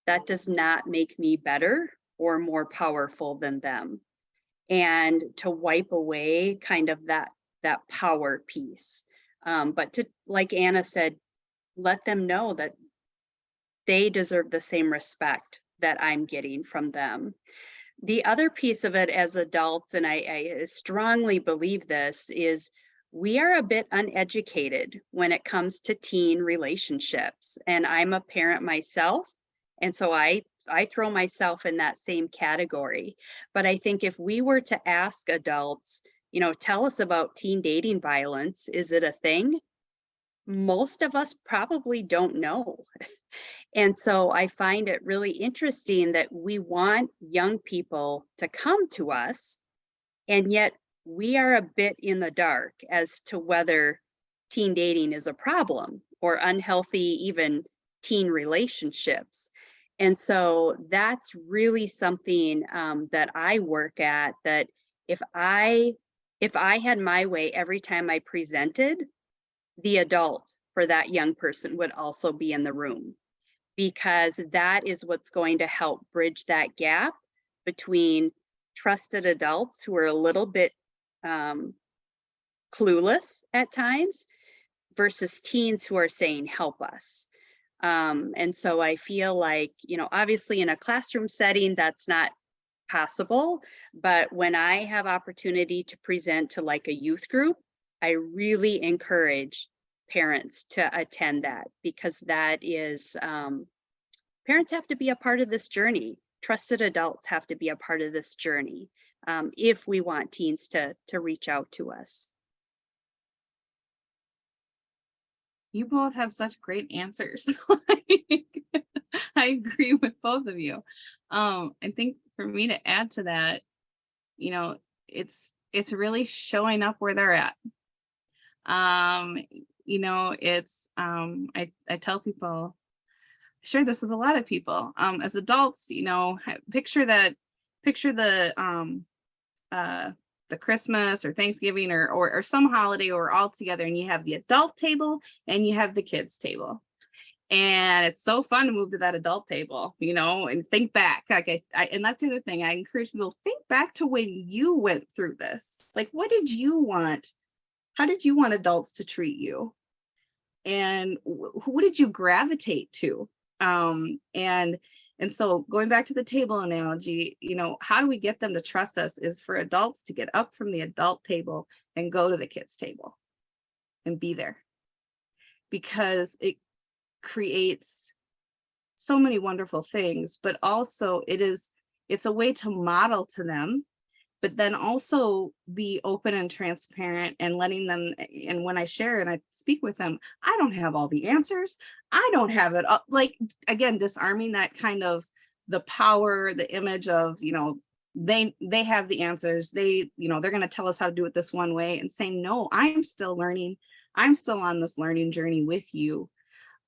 that does not make me better or more powerful than them. And to wipe away kind of that power piece. But to, like Anna said, let them know that they deserve the same respect that I'm getting from them. The other piece of it as adults, and I strongly believe this, is we are a bit uneducated when it comes to teen relationships. And I'm a parent myself, and so I throw myself in that same category. But I think if we were to ask adults, tell us about teen dating violence, is it a thing? Most of us probably don't know. And so I find it really interesting that we want young people to come to us, and yet we are a bit in the dark as to whether teen dating is a problem or unhealthy, even teen relationships. And so that's really something that I work at, that if I had my way every time I presented, the adult for that young person would also be in the room, because that is what's going to help bridge that gap between trusted adults who are a little bit clueless at times versus teens who are saying, help us. And so I feel like, obviously in a classroom setting, that's not possible. But when I have opportunity to present to like a youth group, I really encourage parents to attend that, because that is, parents have to be a part of this journey. Trusted adults have to be a part of this journey if we want teens to reach out to us. You both have such great answers. I agree with both of you. I think for me to add to that, it's really showing up where they're at. It's I tell people, I share this with a lot of people. As adults, picture the Christmas or Thanksgiving or some holiday, or all together, and you have the adult table and you have the kids table. And it's so fun to move to that adult table, and think back. Like and that's the other thing. I encourage people, think back to when you went through this. Like, what did you want how did you want adults to treat you? And who did you gravitate to? And so going back to the table analogy, how do we get them to trust us is for adults to get up from the adult table and go to the kids table and be there, because it creates so many wonderful things, but also it's a way to model to them, but then also be open and transparent and letting them, and when I share and I speak with them, I don't have all the answers. I don't have it up. Like, again, disarming that kind of the power, the image of, they have the answers. They're going to tell us how to do it this one way, and saying, no, I'm still learning. I'm still on this learning journey with you.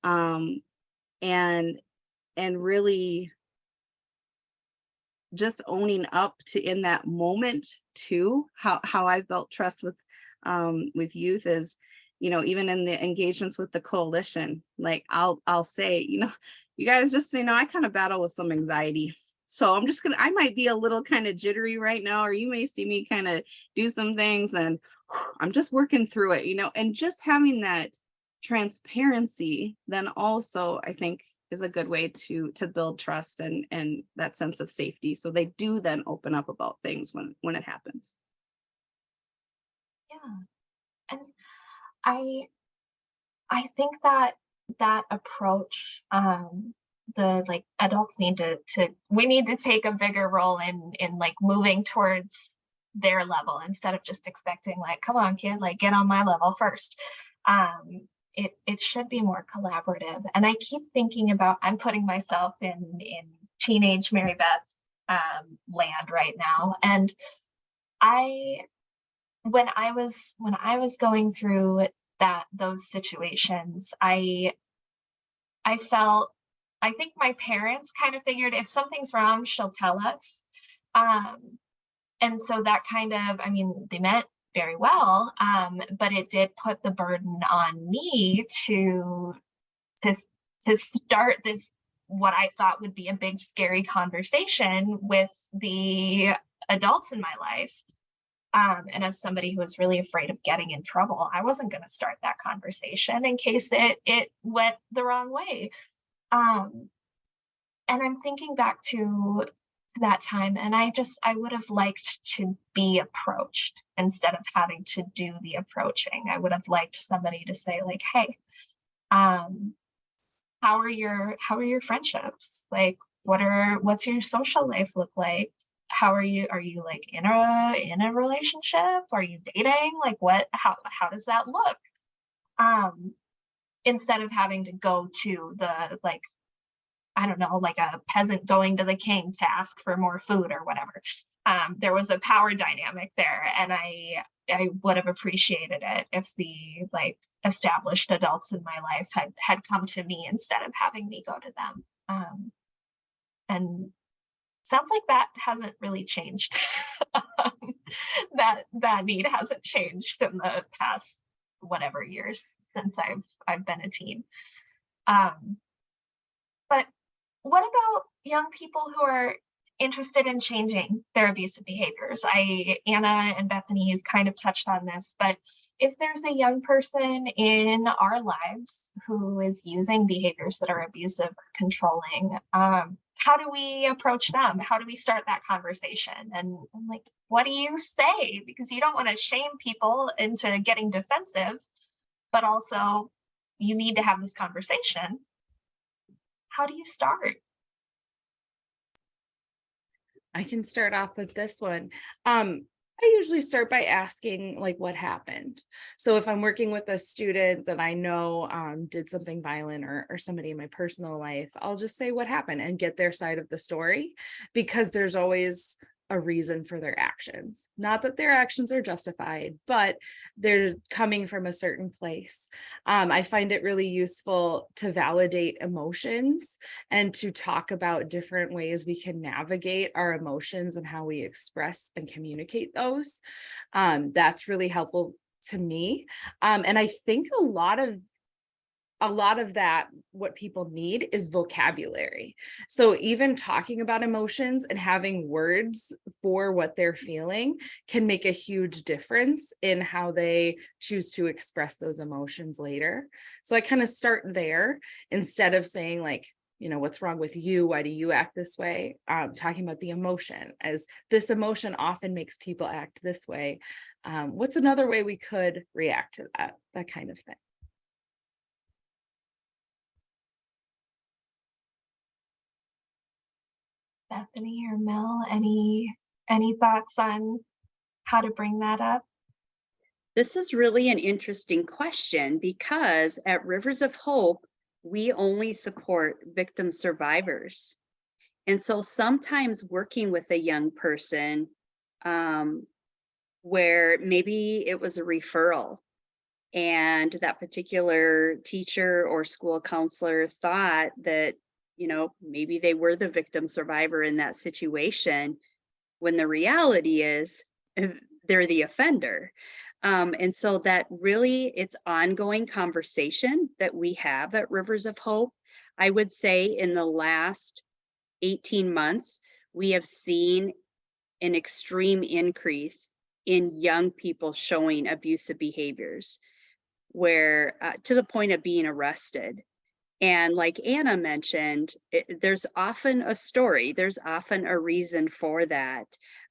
And really just owning up to, in that moment too, how I built trust with youth is, even in the engagements with the coalition, like I'll say, you guys, just so you know, I kind of battle with some anxiety. So I might be a little kind of jittery right now, or you may see me kind of do some things and I'm just working through it, and just having that transparency then also, I think, is a good way to build trust and that sense of safety. So they do then open up about things when it happens. Yeah. And I think that approach, the like adults need we need to take a bigger role in like moving towards their level instead of just expecting like, come on kid, like get on my level first. It should be more collaborative. And I keep thinking about, I'm putting myself in teenage Mary Beth land right now. And when I was going through those situations, I felt, I think my parents kind of figured if something's wrong, she'll tell us. And so that kind of, I mean, they meant very well, but it did put the burden on me to start this, what I thought would be a big scary conversation with the adults in my life. And as somebody who was really afraid of getting in trouble, I wasn't going to start that conversation in case it went the wrong way. And I'm thinking back to that time, and I would have liked to be approached instead of having to do the approaching. I would have liked somebody to say like, hey, how are your friendships? Like, what's your social life look like? How are you like in a relationship? Are you dating? Like how does that look? Instead of having to go to the, like, I don't know, like a peasant going to the king to ask for more food or whatever. There was a power dynamic there, and I would have appreciated it if the like established adults in my life had come to me instead of having me go to them. And sounds like that hasn't really changed. That need hasn't changed in the past whatever years since I've been a teen. But what about young people who are interested in changing their abusive behaviors? Anna and Bethany, you've kind of touched on this, but if there's a young person in our lives who is using behaviors that are abusive or controlling, how do we approach them? How do we start that conversation? And like, what do you say? Because you don't want to shame people into getting defensive, but also you need to have this conversation. How do you start? I can start off with this one. I usually start by asking like what happened. So if I'm working with a student that I know did something violent or somebody in my personal life, I'll just say what happened and get their side of the story, because there's always a reason for their actions. Not that their actions are justified, but they're coming from a certain place. I find it really useful to validate emotions and to talk about different ways we can navigate our emotions and how we express and communicate those. That's really helpful to me. And I think a lot of a lot of that, what people need is vocabulary. So even talking about emotions and having words for what they're feeling can make a huge difference in how they choose to express those emotions later. So I kind of start there instead of saying like, you know, what's wrong with you? Why do you act this way? Talking about the emotion, as this emotion often makes people act this way. What's another way we could react to that kind of thing? Bethany or Mel, any thoughts on how to bring that up? This is really an interesting question because at Rivers of Hope, we only support victim survivors. And so sometimes working with a young person where maybe it was a referral and that particular teacher or school counselor thought that, you know, maybe they were the victim survivor in that situation, when the reality is they're the offender. And so that really, it's ongoing conversation that we have at Rivers of Hope. I would say in the last 18 months, we have seen an extreme increase in young people showing abusive behaviors, where to the point of being arrested. And like Anna mentioned, there's often a story, there's often a reason for that.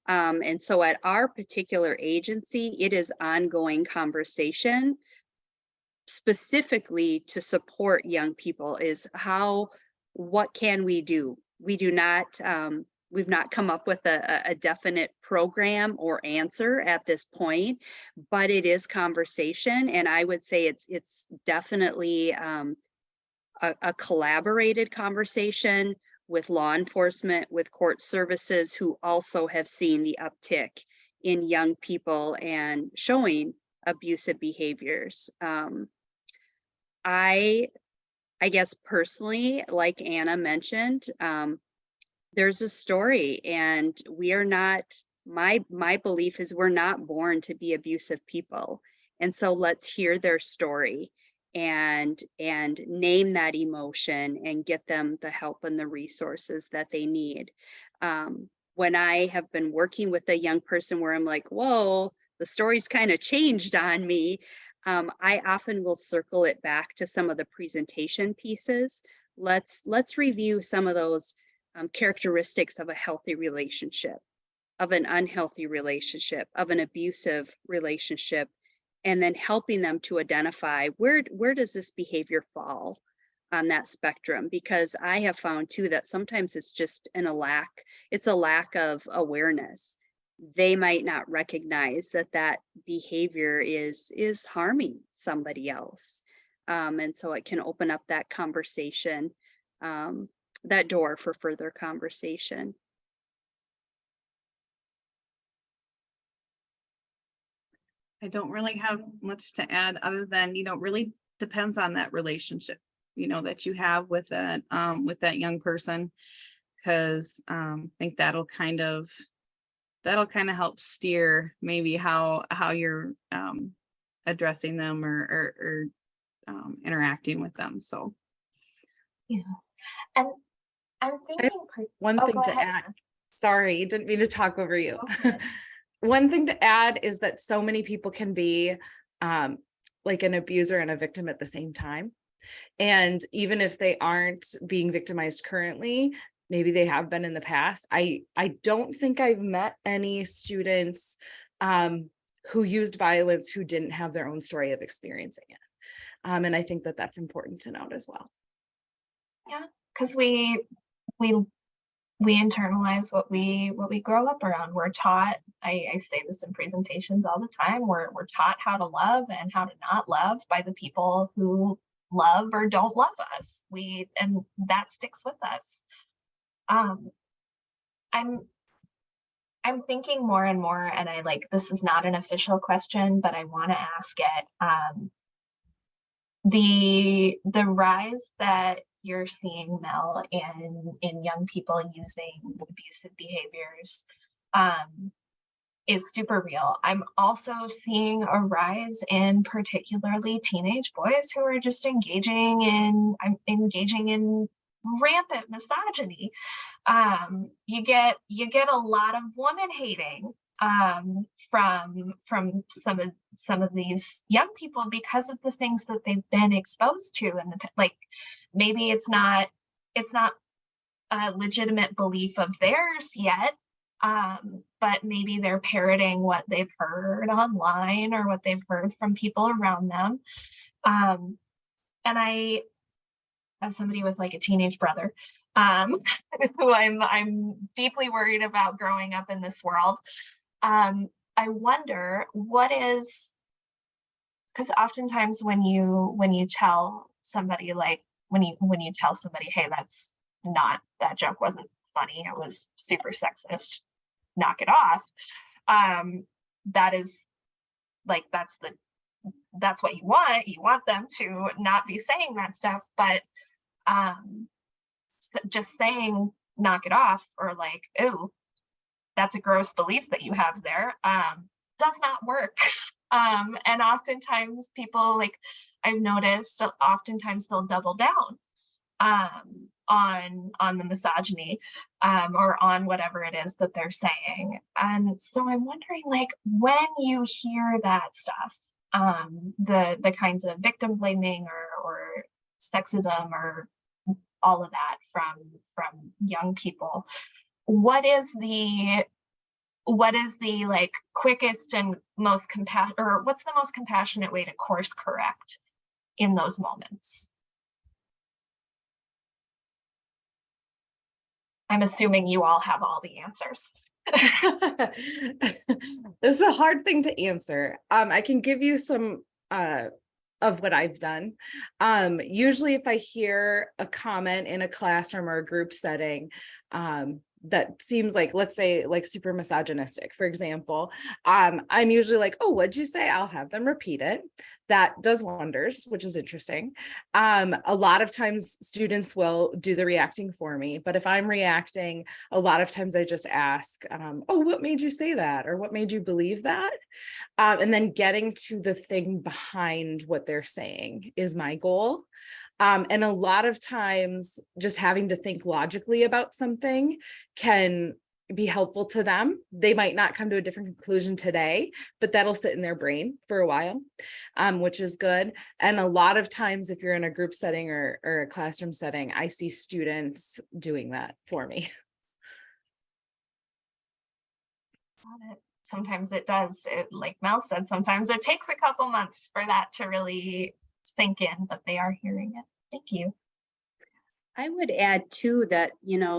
And so at our particular agency, it is ongoing conversation specifically to support young people is what can we do? We do not, we've not come up with a definite program or answer at this point, but it is conversation. And I would say it's definitely a collaborated conversation with law enforcement, with court services, who also have seen the uptick in young people and showing abusive behaviors. I guess personally, like Anna mentioned, there's a story, and we are not, my belief is we're not born to be abusive people. And so let's hear their story and name that emotion and get them the help and the resources that they need. When I have been working with a young person where I'm like, whoa, the story's kind of changed on me, I often will circle it back to some of the presentation pieces. Let's review some of those characteristics of a healthy relationship, of an unhealthy relationship, of an abusive relationship, and then helping them to identify where does this behavior fall on that spectrum. Because I have found too that sometimes it's just a lack of awareness. They might not recognize that behavior is harming somebody else. And so it can open up that conversation, that door for further conversation. I don't really have much to add other than, you know, it really depends on that relationship, you know, that you have with that young person. Because I think that'll kind of help steer maybe how you're addressing them or interacting with them. So Yeah. And I'm I have thinking, one oh, thing go to ahead. add. Sorry, didn't mean to talk over you. Okay. One thing to add is that so many people can be like an abuser and a victim at the same time. And even if they aren't being victimized currently, maybe they have been in the past. I don't think I've met any students who used violence who didn't have their own story of experiencing it. And I think that that's important to note as well. Yeah, because we internalize what we grow up around. We're taught, I say this in presentations all the time, we're taught how to love and how to not love by the people who love or don't love us. And that sticks with us. I'm thinking more and more, and this is not an official question, but I want to ask it. The rise that you're seeing, Mel, in young people using abusive behaviors, is super real. I'm also seeing a rise in particularly teenage boys who are just engaging in rampant misogyny. You get a lot of woman hating from some of these young people because of the things that they've been exposed to, and like maybe it's not a legitimate belief of theirs yet, but maybe they're parroting what they've heard online or what they've heard from people around them. And I, as somebody with like a teenage brother, who I'm deeply worried about growing up in this world, I wonder what is, because oftentimes when you tell somebody, like when you tell somebody, hey, that joke wasn't funny, it was super sexist, knock it off, that is like that's what you want them to not be saying that stuff, but just saying knock it off, or like, oh, that's a gross belief that you have there, does not work. And oftentimes people, like I've noticed, oftentimes they'll double down on the misogyny, or on whatever it is that they're saying. And so I'm wondering, like, when you hear that stuff, the kinds of victim blaming or sexism or all of that from young people, what is the like quickest and most or what's the most compassionate way to course correct in those moments? I'm assuming you all have all the answers. This is a hard thing to answer. I can give you some of what I've done. Usually if I hear a comment in a classroom or a group setting that seems like, let's say, like super misogynistic, for example, I'm usually like, oh, what'd you say? I'll have them repeat it. That does wonders, which is interesting. A lot of times students will do the reacting for me, but if I'm reacting, a lot of times I just ask, oh, what made you say that? Or what made you believe that? And then getting to the thing behind what they're saying is my goal. And a lot of times just having to think logically about something can be helpful to them. They might not come to a different conclusion today, but that'll sit in their brain for a while, which is good. And a lot of times, if you're in a group setting or a classroom setting, I see students doing that for me. Got it. Sometimes it does. Like Mel said, sometimes it takes a couple months for that to really sink in, but they are hearing it. Thank you. I would add too that,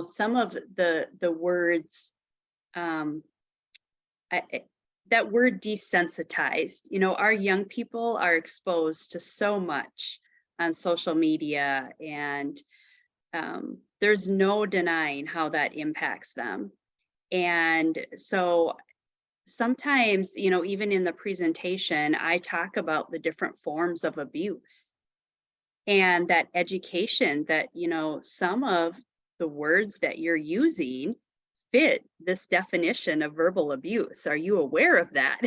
some of the words, that word desensitized, our young people are exposed to so much on social media, and there's no denying how that impacts them. And so sometimes, even in the presentation, I talk about the different forms of abuse and that education that, some of the words that you're using fit this definition of verbal abuse. Are you aware of that?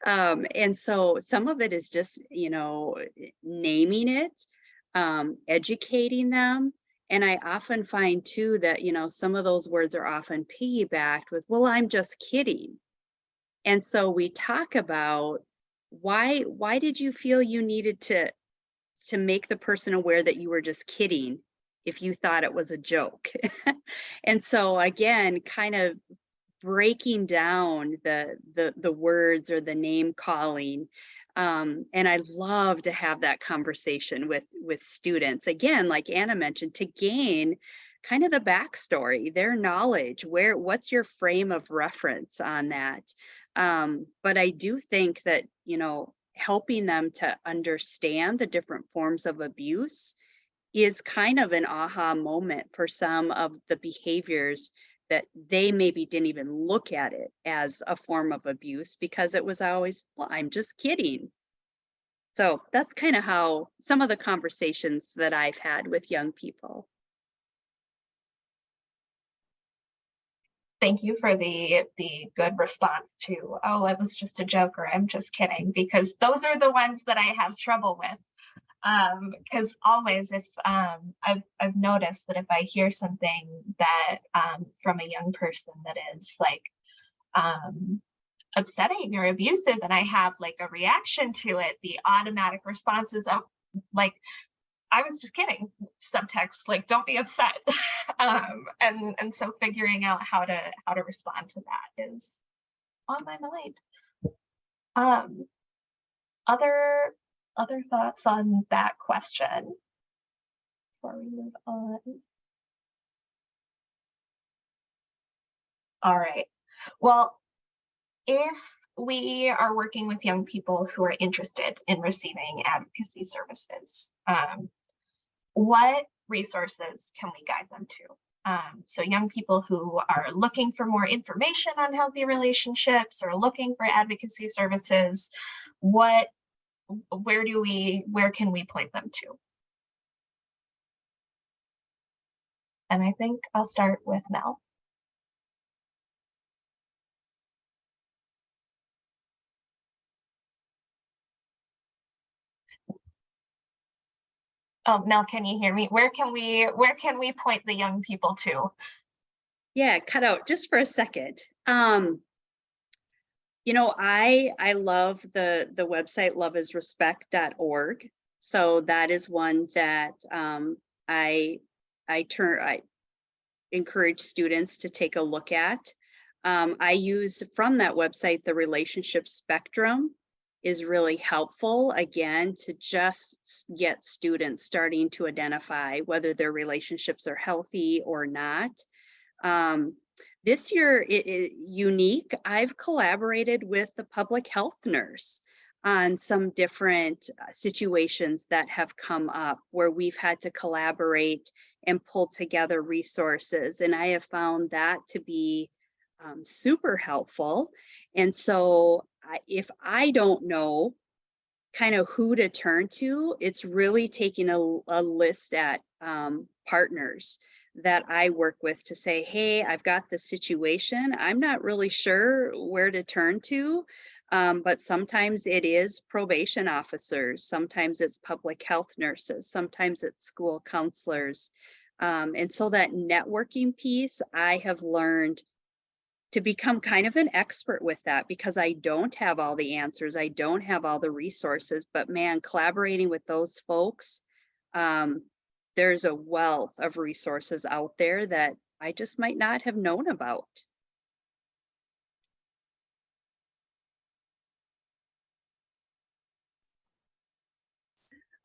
And so some of it is just, naming it, educating them. And I often find too that, some of those words are often piggybacked with, well, I'm just kidding. And so we talk about why did you feel you needed to make the person aware that you were just kidding if you thought it was a joke? And so again, kind of breaking down the words or the name calling. And I love to have that conversation with students, again, like Anna mentioned, to gain kind of the backstory, their knowledge, what's your frame of reference on that. But I do think that, helping them to understand the different forms of abuse is kind of an aha moment for some of the behaviors that they maybe didn't even look at it as a form of abuse because it was always, well, I'm just kidding. So that's kind of how some of the conversations that I've had with young people. thank you for the good response to, oh, it was just a joke, or I'm just kidding, because those are the ones that I have trouble with. Because always, if I've noticed that if I hear something that from a young person that is like upsetting or abusive, and I have like a reaction to it, the automatic response is, oh, like, I was just kidding, subtext, like, don't be upset. And so figuring out how to respond to that is on my mind. Um, other thoughts on that question before we move on? All right. Well, if we are working with young people who are interested in receiving advocacy services, what resources can we guide them to? So young people who are looking for more information on healthy relationships or looking for advocacy services, where can we point them to? And I think I'll start with Mel. Oh, Mel, can you hear me? Where can we point the young people to? Yeah, cut out just for a second. You know, I love the website loveisrespect.org. So that is one that I encourage students to take a look at. I use from that website the relationship spectrum is really helpful, again, to just get students starting to identify whether their relationships are healthy or not. This year, unique. I've collaborated with the public health nurse on some different situations that have come up where we've had to collaborate and pull together resources. And I have found that to be super helpful. And so if I don't know kind of who to turn to, it's really taking a list at partners that I work with to say, hey, I've got this situation. I'm not really sure where to turn to, but sometimes it is probation officers, sometimes it's public health nurses, sometimes it's school counselors. And so that networking piece, I have learned to become kind of an expert with that, because I don't have all the answers. I don't have all the resources, but man, collaborating with those folks, there's a wealth of resources out there that I just might not have known about.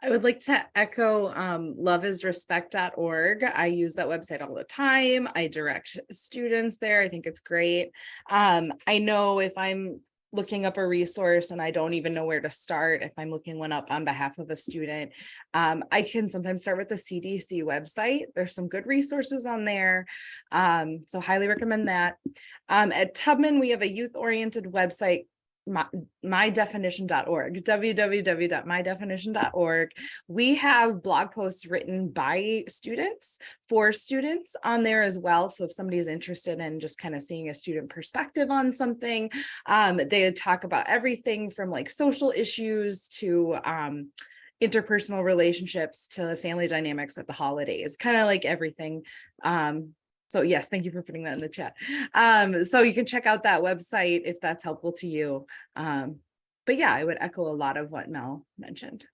I would like to echo loveisrespect.org. I use that website all the time. I direct students there. I think it's great. I know if I'm looking up a resource and I don't even know where to start, if I'm looking one up on behalf of a student, I can sometimes start with the CDC website. There's some good resources on there. So highly recommend that. At Tubman, we have a youth-oriented website, mydefinition.org, www.mydefinition.org. We have blog posts written by students for students on there as well. So if somebody is interested in just kind of seeing a student perspective on something, they talk about everything from like social issues to interpersonal relationships to family dynamics at the holidays, kind of like everything. So yes, thank you for putting that in the chat. So you can check out that website if that's helpful to you. But yeah, I would echo a lot of what Mel mentioned.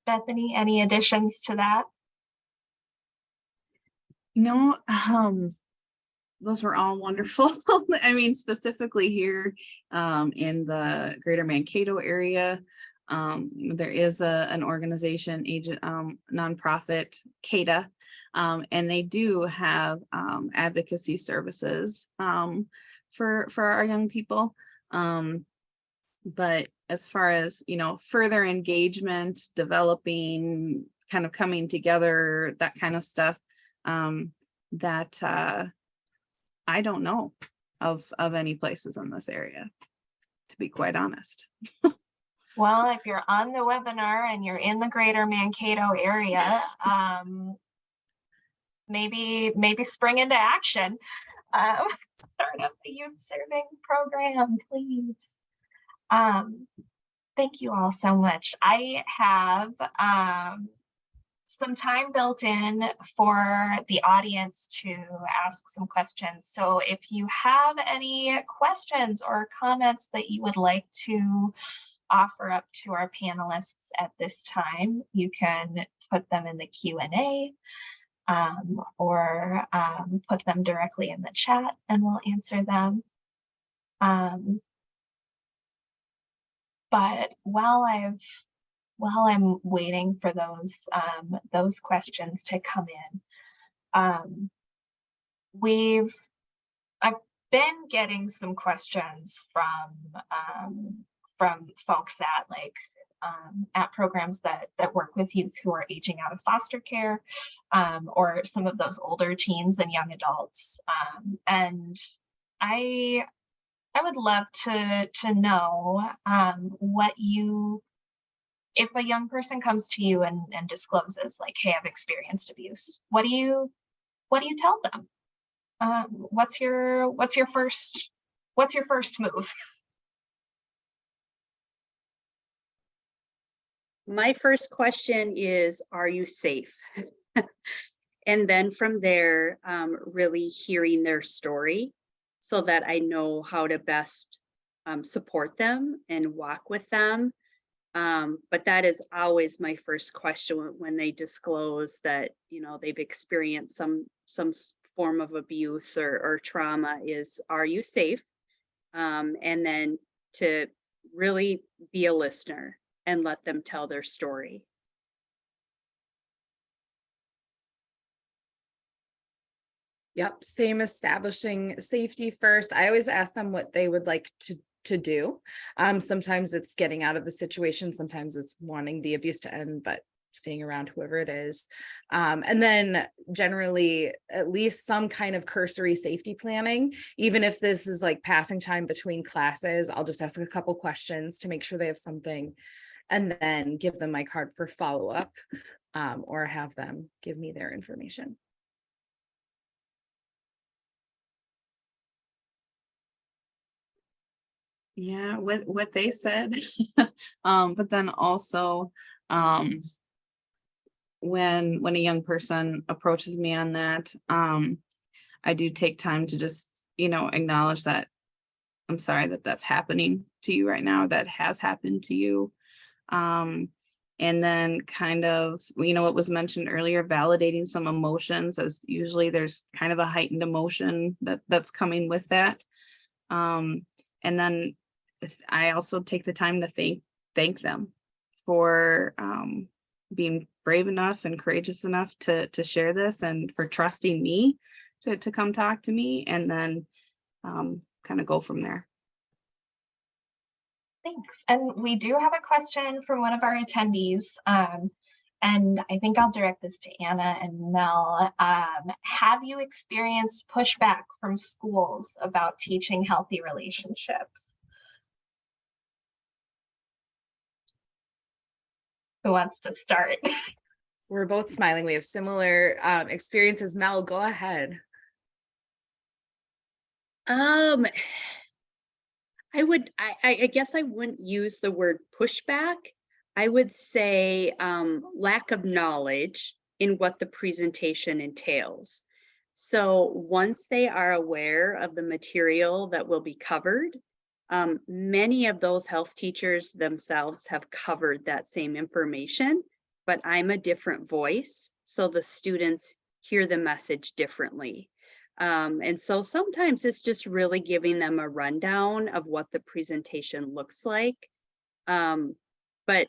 Bethany, any additions to that? No, those were all wonderful. I mean, specifically here in the greater Mankato area, there is an organization, nonprofit, CADA, and they do have advocacy services for our young people. But as far as, you know, further engagement, developing, kind of coming together, that kind of stuff, that I don't know of any places in this area, to be quite honest. Well, if you're on the webinar and you're in the greater Mankato area, maybe spring into action. Um, start up the youth serving program, please. Thank you all so much. I have some time built in for the audience to ask some questions. So if you have any questions or comments that you would like to offer up to our panelists at this time, you can put them in the Q&A or put them directly in the chat and we'll answer them. But while I'm waiting for those questions to come in, I've been getting some questions from folks at programs that work with youth who are aging out of foster care, or some of those older teens and young adults, and I would love to know if a young person comes to you and discloses like, hey, I've experienced abuse, what do you tell them? What's your first move? My first question is, are you safe? And then from there, really hearing their story so that I know how to best support them and walk with them. But that is always my first question when they disclose that, you know, they've experienced some form of abuse or trauma is, are you safe? And then to really be a listener and let them tell their story. Yep, same, establishing safety first. I always ask them what they would like to do. Sometimes it's getting out of the situation, sometimes it's wanting the abuse to end, but staying around whoever it is. And then generally at least some kind of cursory safety planning, even if this is like passing time between classes, I'll just ask a couple questions to make sure they have something and then give them my card for follow-up, or have them give me their information. Yeah, what they said. But then also, when a young person approaches me on that, I do take time to just, acknowledge that I'm sorry that that's happening to you right now, that has happened to you. And then kind of, what was mentioned earlier, validating some emotions, as usually there's kind of a heightened emotion that's coming with that. And then I also take the time to thank them for being brave enough and courageous enough to share this, and for trusting me to come talk to me, and then kind of go from there. Thanks. And we do have a question from one of our attendees. And I think I'll direct this to Anna and Mel. Have you experienced pushback from schools about teaching healthy relationships? Who wants to start? We're both smiling. We have similar experiences. Mel, go ahead. I guess I wouldn't use the word pushback. I would say lack of knowledge in what the presentation entails. So once they are aware of the material that will be covered, many of those health teachers themselves have covered that same information, but I'm a different voice, so the students hear the message differently. And so sometimes it's just really giving them a rundown of what the presentation looks like. But,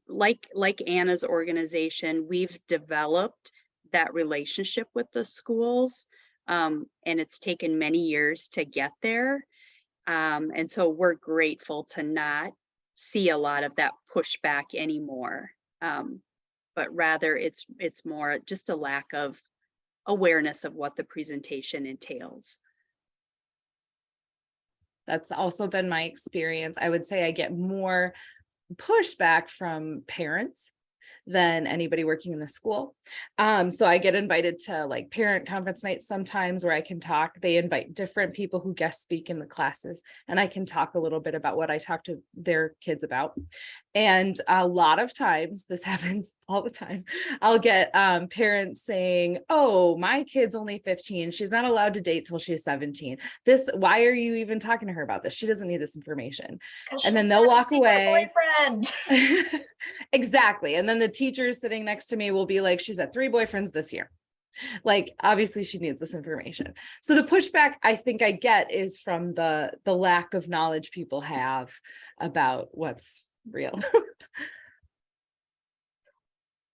like Anna's organization, we've developed that relationship with the schools, and it's taken many years to get there. And so we're grateful to not see a lot of that pushback anymore. But rather it's more just a lack of awareness of what the presentation entails. That's also been my experience. I would say I get more pushback from parents than anybody working in the school. So I get invited to like parent conference nights sometimes where I can talk. They invite different people who guest speak in the classes, and I can talk a little bit about what I talk to their kids about. And a lot of times, this happens all the time, I'll get parents saying, oh, my kid's only 15. She's not allowed to date till she's 17. Why are you even talking to her about this? She doesn't need this information. And then they'll walk away. Boyfriend. Exactly. And then the teacher sitting next to me will be like, she's had 3 boyfriends this year. Like, obviously she needs this information. So the pushback I think I get is from the lack of knowledge people have about what's real.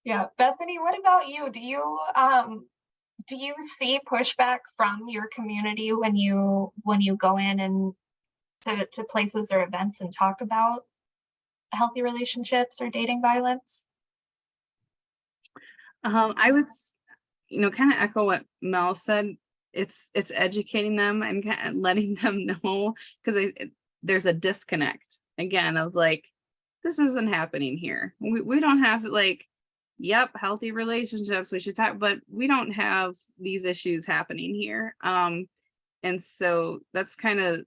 Yeah, Bethany, what about you? Do you see pushback from your community when you go in and to places or events and talk about healthy relationships or dating violence? I would, kind of echo what Mel said. It's educating them and kind of letting them know, because there's a disconnect again of like, this isn't happening here. We don't have like, yep, healthy relationships, we should talk, but we don't have these issues happening here. And so that's the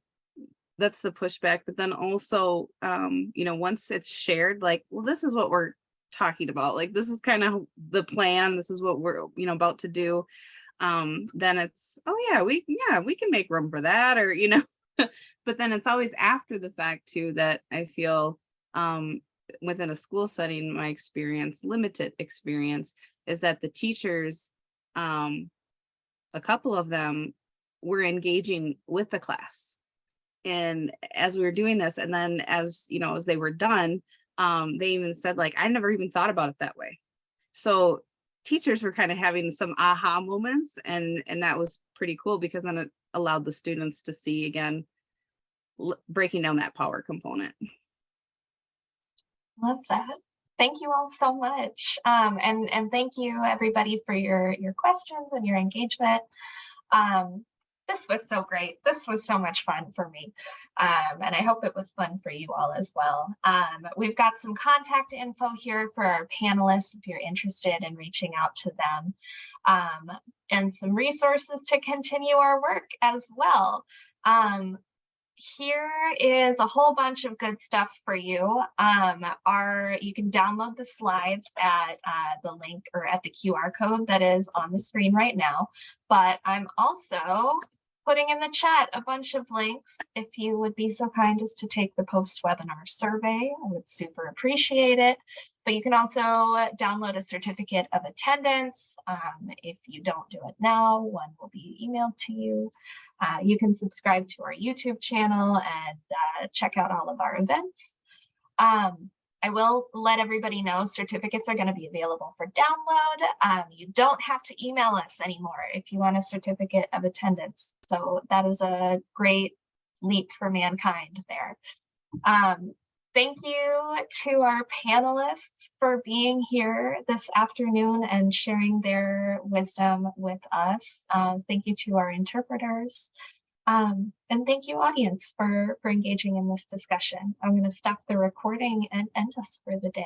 pushback. But then also, once it's shared, like, well, this is what we're talking about, like, this is kind of the plan, this is what we're, about to do. Then it's, oh yeah, we can make room for that, or, but then it's always after the fact too, that I feel, within a school setting, my experience, limited experience, is that the teachers, a couple of them were engaging with the class. And as we were doing this, and then as they were done, they even said, like, I never even thought about it that way. So teachers were kind of having some aha moments, and that was pretty cool, because then it allowed the students to see again, breaking down that power component. Love that. Thank you all so much. And thank you everybody for your questions and your engagement. This was so great. This was so much fun for me. And I hope it was fun for you all as well. We've got some contact info here for our panelists if you're interested in reaching out to them, and some resources to continue our work as well. Here is a whole bunch of good stuff for you. You can download the slides at the link or at the QR code that is on the screen right now. But I'm also putting in the chat a bunch of links. If you would be so kind as to take the post-webinar survey, I would super appreciate it. But you can also download a certificate of attendance. If you don't do it now, one will be emailed to you. You can subscribe to our YouTube channel and check out all of our events. I will let everybody know certificates are going to be available for download. You don't have to email us anymore if you want a certificate of attendance. So that is a great leap for mankind there. Thank you to our panelists for being here this afternoon and sharing their wisdom with us. Thank you to our interpreters. And thank you, audience, for engaging in this discussion. I'm going to stop the recording and end us for the day.